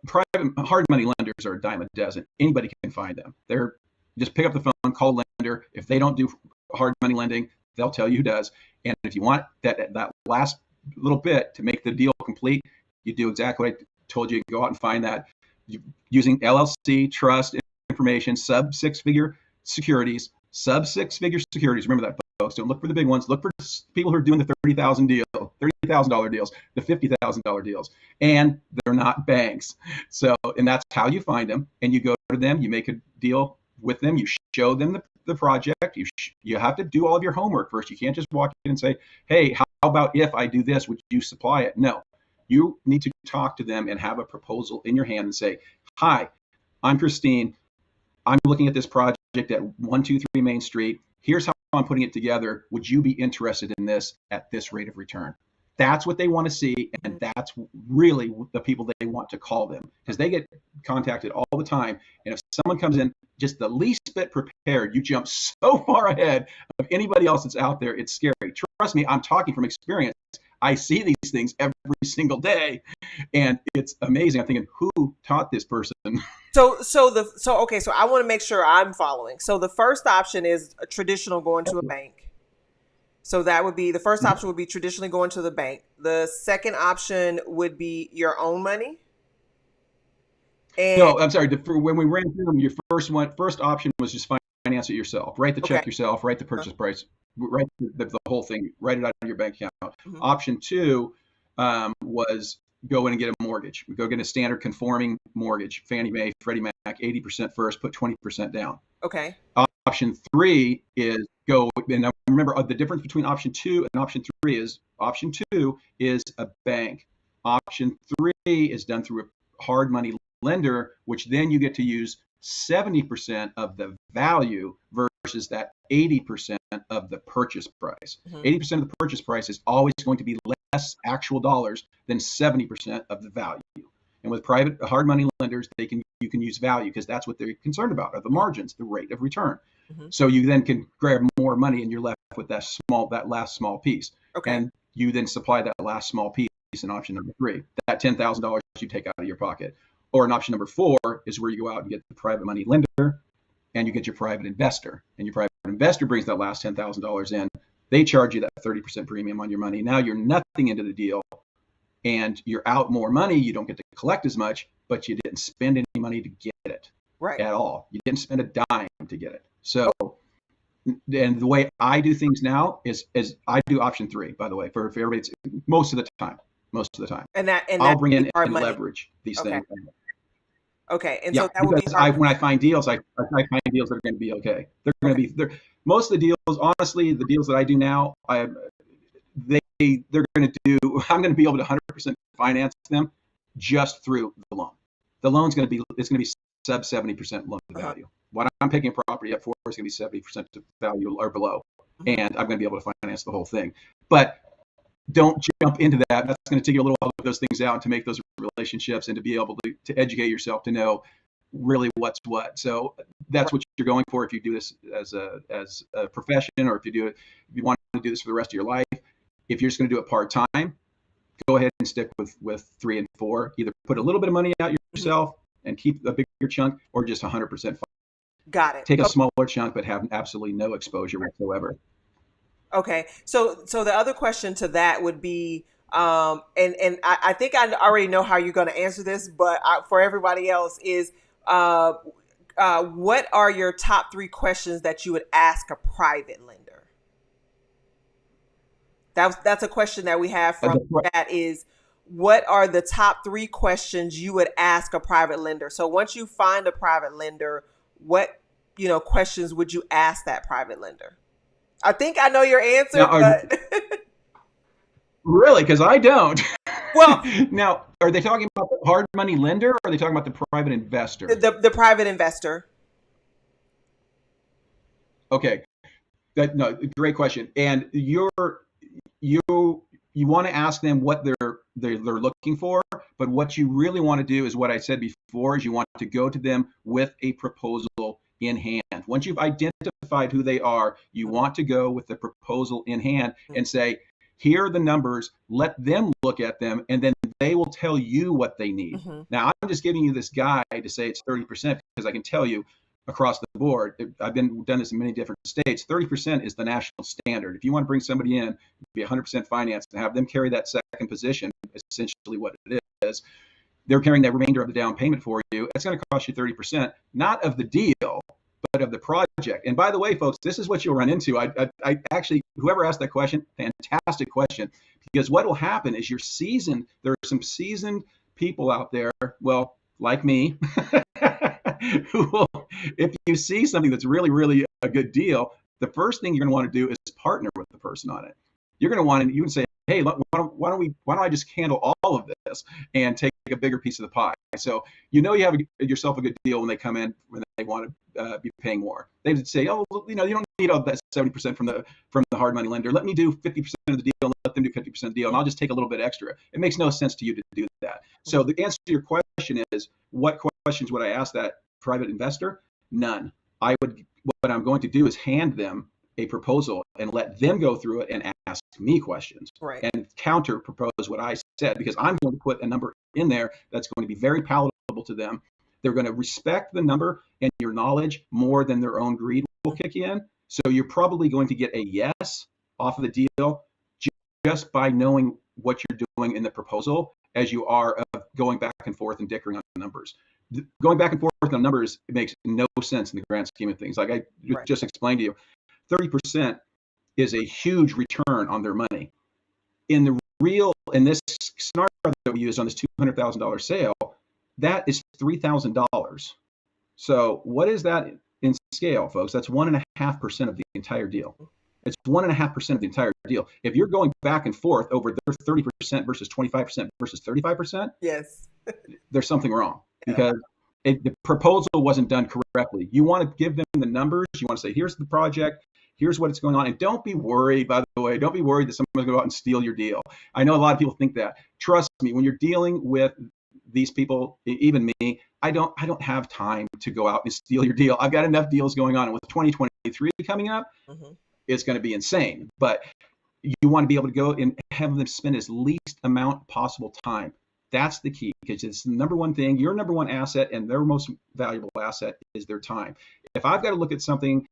private hard money lenders are a dime a dozen. Anybody can find them. They're just pick up the phone, call lender. If they don't do hard money lending, they'll tell you who does. And if you want that last little bit to make the deal complete, you do exactly what I told you. Go out and find that using LLC, trust information, sub 6-figure securities. Remember that, folks. Don't look for the big ones. Look for people who are doing the $30,000 deals, the $50,000 deals, and they're not banks. So, and that's how you find them. And you go to them. You make a deal with them. You show them the project. You have to do all of your homework first. You can't just walk in and say, hey, how about if I do this, would you supply it? No, you need to talk to them and have a proposal in your hand and say, hi, I'm Christine. I'm looking at this project at 123 Main Street. Here's how I'm putting it together. Would you be interested in this at this rate of return? That's what they want to see, and that's really the people they want to call them, because they get contacted all the time. And if someone comes in just the least bit prepared, you jump so far ahead of anybody else that's out there. It's scary. Trust me, I'm talking from experience. I see these things every single day, and it's amazing. I'm thinking, who taught this person? So I want to make sure I'm following. So the first option is a traditional, going to a bank. So that would be, the first option would be traditionally going to the bank. The second option would be your own money. And no, I'm sorry. When we ran through them, your first option was just finance it yourself. Write the check yourself. Write the purchase price. Write the whole thing. Write it out of your bank account. Mm-hmm. Option 2 was go in and get a mortgage. Go get a standard conforming mortgage. Fannie Mae, Freddie Mac, 80% first, put 20% down. Okay. Option 3 is go, and remember the difference between option 2 and option 3 is option 2 is a bank. Option 3 is done through a hard money lender, which then you get to use 70% of the value versus that 80% of the purchase price. Mm-hmm. 80% of the purchase price is always going to be less actual dollars than 70% of the value. And with private hard money lenders, you can use value, because that's what they're concerned about, are the margins, the rate of return. Mm-hmm. So you then can grab more money, and you're left with that last small piece. Okay. And you then supply that last small piece in option number 3. That $10,000 you take out of your pocket. Or in option number 4 is where you go out and get the private money lender, and you get your private investor. And your private investor brings that last $10,000 in. They charge you that 30% premium on your money. Now you're nothing into the deal, and you're out more money. You don't get to collect as much, but you didn't spend any money to get it at all. You didn't spend a dime to get it. So, and the way I do things now is I do option 3, by the way, for everybody. It's most of the time. And I'll bring in and leverage these things. Okay, and so that would be when I find deals, I find deals that are going to be okay. They're going to be most of the deals. Honestly, the deals that I do now, they're going to do. I'm going to be able to 100% finance them just through the loan. The loan's going to be sub 70% loan to value. What I'm picking a property up for is going to be 70% to value or below, and I'm going to be able to finance the whole thing. But don't jump into that. That's going to take you a little while to put those things out and to make those relationships and to be able to educate yourself to know really what's what. So that's what you're going for if you do this as a profession, or if you want to do this for the rest of your life. If you're just going to do it part time, go ahead and stick with 3 and 4. Either put a little bit of money out yourself and keep a bigger chunk, or just 100%. Got it. Take a smaller chunk, but have absolutely no exposure whatsoever. Okay. So the other question to that would be, and I think I already know how you're going to answer this, but for everybody else is, what are your top 3 questions that you would ask a private lender? That's a question that we have from that is, what are the top 3 questions you would ask a private lender? So once you find a private lender, what, questions would you ask that private lender? I think I know your answer, now, but really, because I don't. Well, now, are they talking about the hard money lender, or are they talking about the private investor? The private investor. Okay, no, great question. And you want to ask them what they're looking for, but what you really want to do is what I said before: is you want to go to them with a proposal in hand. Once you've identified who they are, you want to go with the proposal in hand and say, here are the numbers, let them look at them, and then they will tell you what they need. Now, I'm just giving you this guide to say it's 30%, because I can tell you across the board, I've done this in many different states, 30% is the national standard. If you want to bring somebody in, be 100% financed, and have them carry that second position, essentially what it is, they're carrying that remainder of the down payment for you, it's going to cost you 30%, not of the deal, but of the project. And by the way, folks, this is what you'll run into. I actually, whoever asked that question, fantastic question, because what will happen is there are some seasoned people out there, well, like me, who will, if you see something that's really, really a good deal, the first thing you're going to want to do is partner with the person on it. You're going to want to, you can say, hey, why don't I just handle all of this and take a bigger piece of the pie? So you have yourself a good deal when they come in, when they want to be paying more. They would say, oh, you don't need all that 70% from the hard money lender. Let me do 50% of the deal, and let them do 50% of the deal, and I'll just take a little bit extra. It makes no sense to you to do that. So the answer to your question is, what questions would I ask that private investor? None. What I'm going to do is hand them a proposal and let them go through it and ask me questions, right, and counter propose what I said, because I'm going to put a number in there that's going to be very palatable to them. They're going to respect the number and your knowledge more than their own greed will kick in. So you're probably going to get a yes off of the deal just by knowing what you're doing in the proposal, as you are of going back and forth and dickering on numbers. Going back and forth on numbers, it makes no sense in the grand scheme of things. Like I just explained to you, 30% is a huge return on their money. In this scenario that we used on this $200,000 sale, that is $3,000. So what is that in scale, folks? That's 1.5% of the entire deal. It's 1.5% of the entire deal. If you're going back and forth over their 30% versus 25% versus 35%, yes, there's something wrong, because the proposal wasn't done correctly. You want to give them the numbers. You want to say, here's the project. Here's what's going on. And don't be worried, by the way, don't be worried that someone's going to go out and steal your deal. I know a lot of people think that. Trust me, when you're dealing with these people, even me, I don't have time to go out and steal your deal. I've got enough deals going on. And with 2023 coming up, it's going to be insane. But you want to be able to go and have them spend as least amount possible time. That's the key, because it's the number one thing. Your number one asset and their most valuable asset is their time. If I've got to look at something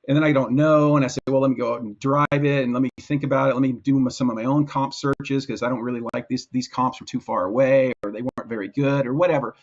and then I don't know, and I say, well, let me go out and drive it, and let me think about it. Let me do some of my own comp searches, because I don't really like these comps are too far away, or they weren't very good, or whatever.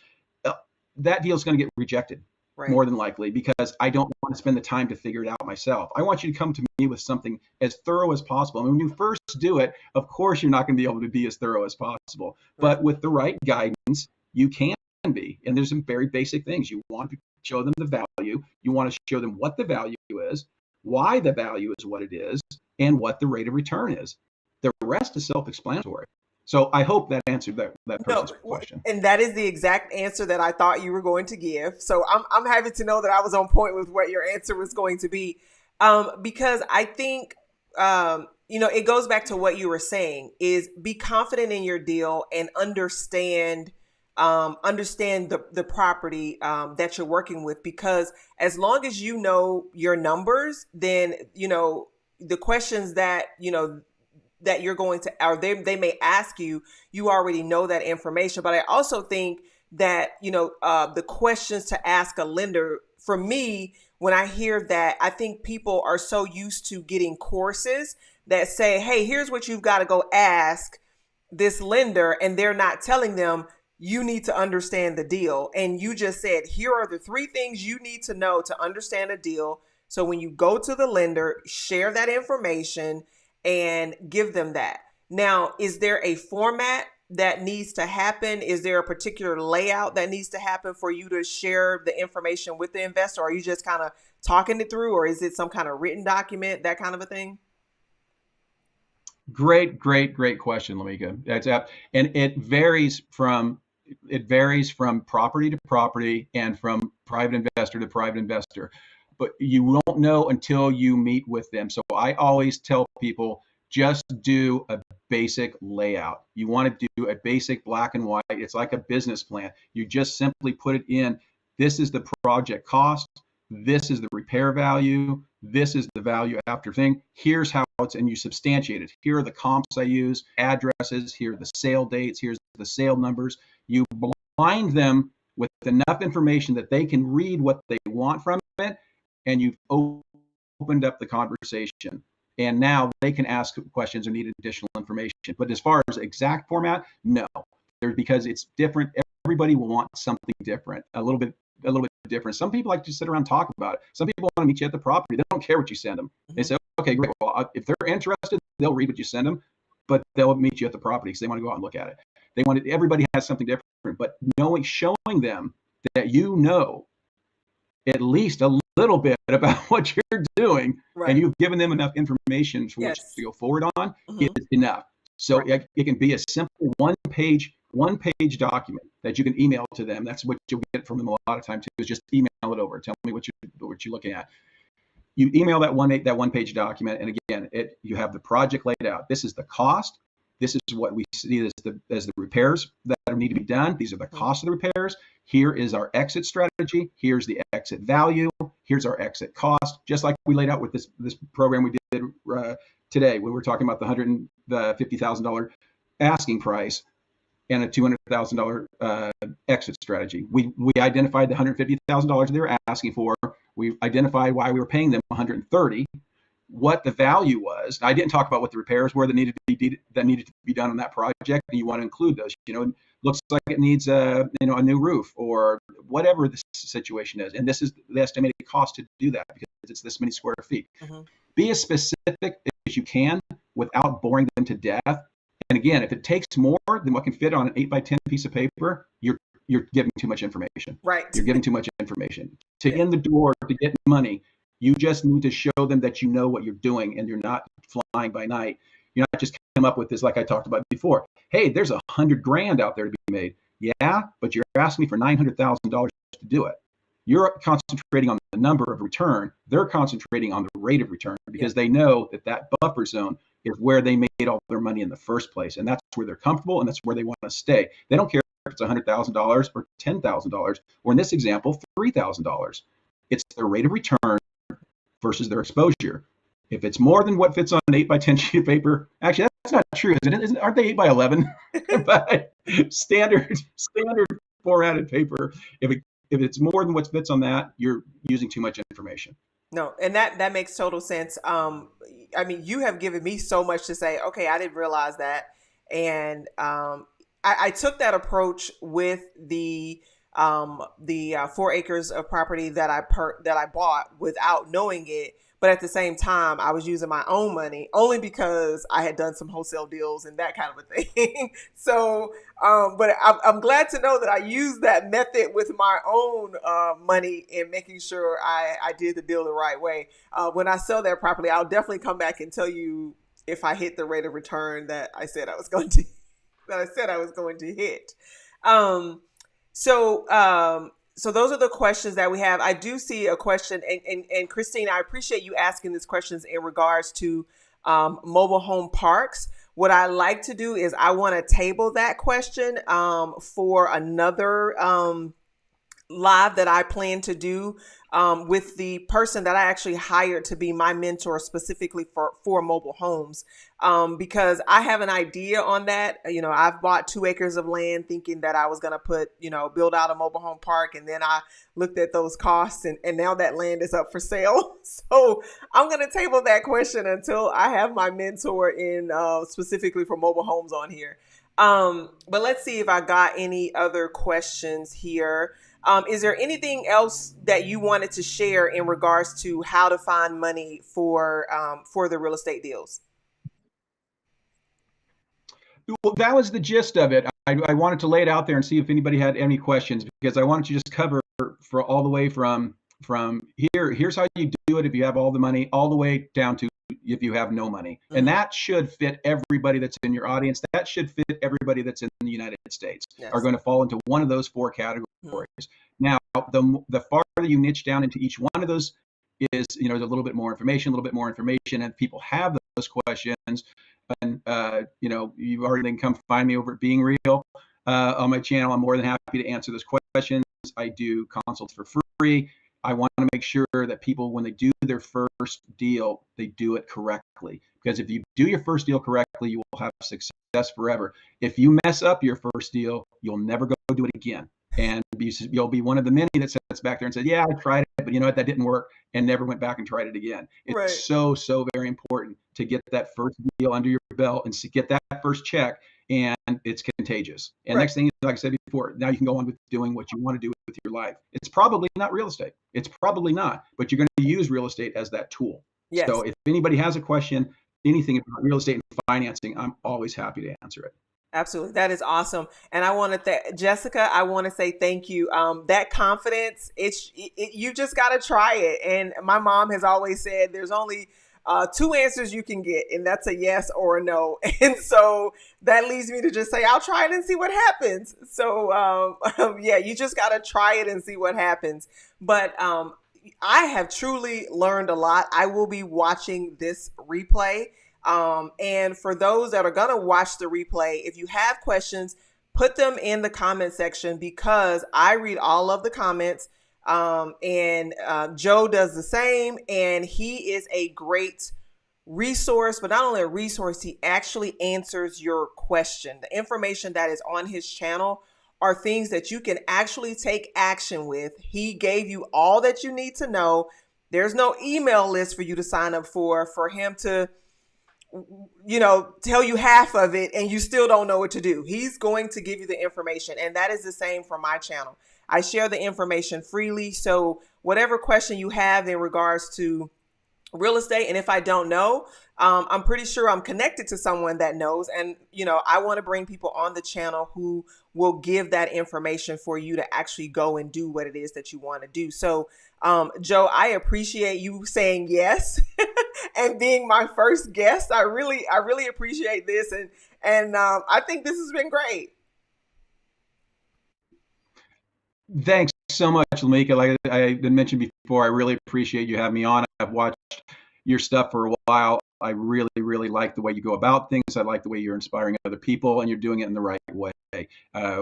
That deal is going to get rejected, more than likely, because I don't want to spend the time to figure it out myself. I want you to come to me with something as thorough as possible. And when you first do it, of course, you're not going to be able to be as thorough as possible. But with the right guidance, you can be. And there's some very basic things. You want to show them the value. You want to show them what the value is, why the value is what it is, and what the rate of return is. The rest is self-explanatory. So I hope that answered that person's question. And that is the exact answer that I thought you were going to give. So I'm happy to know that I was on point with what your answer was going to be, because I think it goes back to what you were saying, is be confident in your deal and understand the property that you're working with, because as long as you know your numbers, then the questions that that you're going to, or they may ask you, you already know that information. But I also think that the questions to ask a lender, for me, when I hear that, I think people are so used to getting courses that say, hey, here's what you've got to go ask this lender, and they're not telling them, you need to understand the deal. And you just said, here are the 3 things you need to know to understand a deal. So when you go to the lender, share that information and give them that. Now, is there a format that needs to happen? Is there a particular layout that needs to happen for you to share the information with the investor? Or are you just kind of talking it through, or is it some kind of written document, that kind of a thing? Great question, Lamika. And it varies from property to property and from private investor to private investor. But you won't know until you meet with them. So I always tell people, just do a basic layout. You want to do a basic black and white. It's like a business plan. You just simply put it in. This is the project cost. This is the repair value. This is the value after thing. Here's how it's, and you substantiate it. Here are the comps I use, addresses. Here are the sale dates. Here's the sale numbers. You blind them with enough information that they can read what they want from it, and you've opened up the conversation. And now they can ask questions or need additional information. But as far as exact format, no, because it's different. Everybody will want something different, a little bit different. Some people like to sit around and talk about it. Some people want to meet you at the property. They don't care what you send them. They say, okay, great. Well, if they're interested, they'll read what you send them, but they'll meet you at the property because they want to go out and look at it. Everybody has something different, but showing them that at least a little bit about what you're doing, right, and you've given them enough information for which to go forward on, is enough. So right, it can be a simple one page document that you can email to them. That's what you'll get from them a lot of times too, is just email it over. Tell me what you're looking at. You email that one page document, and again, you have the project laid out. This is the cost. This is what we see as the repairs that need to be done. These are the costs of the repairs. Here is our exit strategy. Here's the exit value. Here's our exit cost. Just like we laid out with this program we did today, when we were talking about the $150,000 asking price and a $200,000 exit strategy. We identified the $150,000 they were asking for. We identified why we were paying them $130,000. What the value was. I didn't talk about what the repairs were that needed to be done on that project. And you want to include those. Looks like it needs a new roof or whatever the situation is. And this is the estimated cost to do that because it's this many square feet. Be as specific as you can without boring them to death. And again, if it takes more than what can fit on an 8x10 piece of paper, you're giving too much information. Right. You're giving too much information. To in the door, to get money, you just need to show them that you know what you're doing and you're not flying by night. You're not just come up with this like I talked about before. Hey, there's $100,000 out there to be made. Yeah, but you're asking me for $900,000 to do it. You're concentrating on the number of return. They're concentrating on the rate of return because they know that buffer zone is where they made all their money in the first place. And that's where they're comfortable and that's where they want to stay. They don't care if it's $100,000 or $10,000, or in this example, $3,000. It's their rate of return versus their exposure. If it's more than what fits on an 8x10 sheet of paper, actually that's not true, aren't they 8x11? But standard formatted paper, if it's more than what fits on that, you're using too much information. No, and that makes total sense. I mean, you have given me so much to say, okay, I didn't realize that. And I took that approach with the 4 acres of property that I bought without knowing it. But at the same time, I was using my own money only because I had done some wholesale deals and that kind of a thing. So, but I'm glad to know that I used that method with my own money in making sure I did the deal the right way. When I sell that property, I'll definitely come back and tell you if I hit the rate of return that I said I was going to hit. So So those are the questions that we have. I do see a question, and Christine, I appreciate you asking these questions in regards to mobile home parks. What I like to do is I want to table that question for another live that I plan to do with the person that I actually hired to be my mentor specifically for mobile homes. Because I have an idea on that. You know, I've bought 2 acres of land thinking that I was going to build out a mobile home park. And then I looked at those costs and now that land is up for sale. So I'm going to table that question until I have my mentor in specifically for mobile homes on here. But let's see if I got any other questions here. Is there anything else that you wanted to share in regards to how to find money for the real estate deals? Well, that was the gist of it. I wanted to lay it out there and see if anybody had any questions, because I wanted to just cover for all the way from here's how you do it if you have all the money, all the way down to if you have no money. Mm-hmm. And that should fit everybody that's in your audience. That should fit everybody that's in the United States. Yes. Are going to fall into one of those 4 categories. Mm-hmm. Now, the farther you niche down into each one of those is, a little bit more information, and people have those questions. And, you've already then come find me over at Being Real on my channel. I'm more than happy to answer those questions. I do consults for free. I want to make sure that people, when they do their first deal, they do it correctly. Because if you do your first deal correctly, you will have success forever. If you mess up your first deal, you'll never go do it again. And you'll be one of the many that sits back there and said, yeah, I tried it, but you know what, that didn't work, and never went back and tried it again. It's right. so very important to get that first deal under your belt and get that first check, and it's contagious. And right. Next thing, like I said before, now you can go on with doing what you want to do with your life. It's probably not real estate. It's probably not, but you're going to use real estate as that tool. Yes. So if anybody has a question, anything about real estate and financing, I'm always happy to answer it. Absolutely. That is awesome. And I want to Jessica, I want to say thank you. That confidence, you just got to try it. And my mom has always said there's only 2 answers you can get, and that's a yes or a no. And so that leads me to just say, I'll try it and see what happens. So yeah, you just got to try it and see what happens. But I have truly learned a lot. I will be watching this replay. And for those that are going to watch the replay, if you have questions, put them in the comment section, because I read all of the comments. And Joe does the same, and he is a great resource, but not only a resource, he actually answers your question. The information that is on his channel are things that you can actually take action with. He gave you all that you need to know. There's no email list for you to sign up for him to tell you half of it and you still don't know what to do. He's going to give you the information. And that is the same for my channel. I share the information freely. So whatever question you have in regards to real estate, and if I don't know, I'm pretty sure I'm connected to someone that knows. And, I want to bring people on the channel who will give that information for you to actually go and do what it is that you want to do. So, Joe, I appreciate you saying yes and being my first guest. I really appreciate this. And I think this has been great. Thanks so much, Lamika. Like I mentioned before, I really appreciate you having me on. I've watched your stuff for a while. I really like the way you go about things. I like the way you're inspiring other people, and you're doing it in the right way.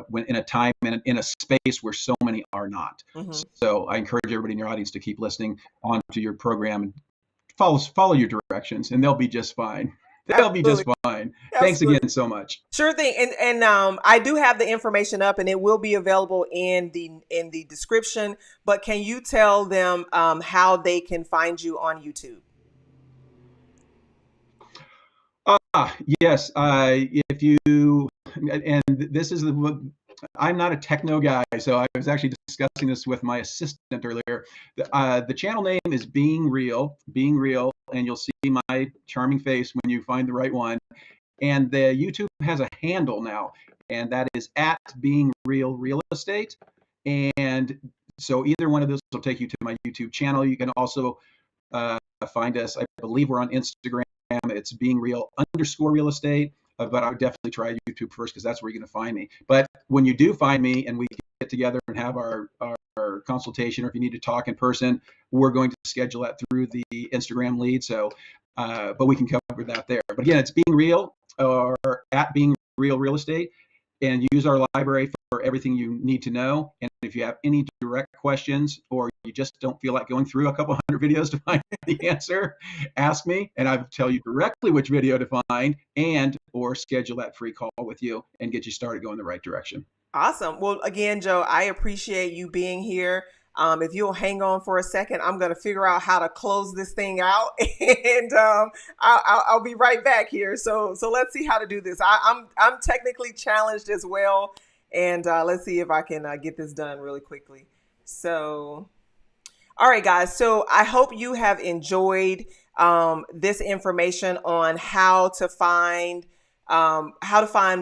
When in a time and in a space where so many are not. Mm-hmm. So I encourage everybody in your audience to keep listening on to your program and follow your directions, and they'll be just fine. They'll be just fine. Absolutely. Thanks again so much. Sure thing. And I do have the information up, and it will be available in the description. But can you tell them how they can find you on YouTube? Yes. If you, and this is I'm not a techno guy, so I was actually discussing this with my assistant earlier. The channel name is Being Real, and you'll see my charming face when you find the right one. And the YouTube has a handle now, and that is at Being Real Real Estate. And so either one of those will take you to my YouTube channel. You can also find us. I believe we're on Instagram. It's Being Real _real estate. But I would definitely try YouTube first, because that's where you're going to find me. But when you do find me and we get together and have our or consultation, or if you need to talk in person, we're going to schedule that through the Instagram lead. So, but we can cover that there. But again, it's Being Real or at Being Real Real Estate, and use our library for everything you need to know. And if you have any direct questions, or you just don't feel like going through a couple hundred videos to find the answer, ask me, and I'll tell you directly which video to find, and or schedule that free call with you and get you started going the right direction. Awesome. Well, again, Joe, I appreciate you being here. If you'll hang on for a second, I'm going to figure out how to close this thing out, and I'll be right back here. So let's see how to do this. I'm technically challenged as well, and let's see if I can get this done really quickly. So, all right, guys. So I hope you have enjoyed this information on how to find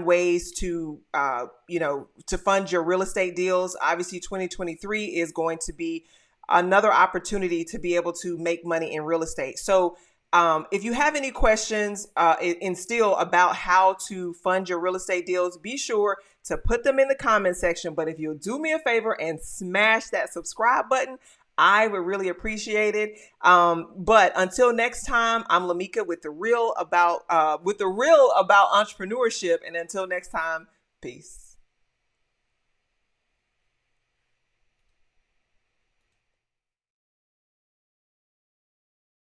ways to, to fund your real estate deals. Obviously, 2023 is going to be another opportunity to be able to make money in real estate. So if you have any questions and still about how to fund your real estate deals, be sure to put them in the comment section. But if you'll do me a favor and smash that subscribe button, I would really appreciate it. But until next time, I'm Lamika with the real about entrepreneurship. And until next time, peace.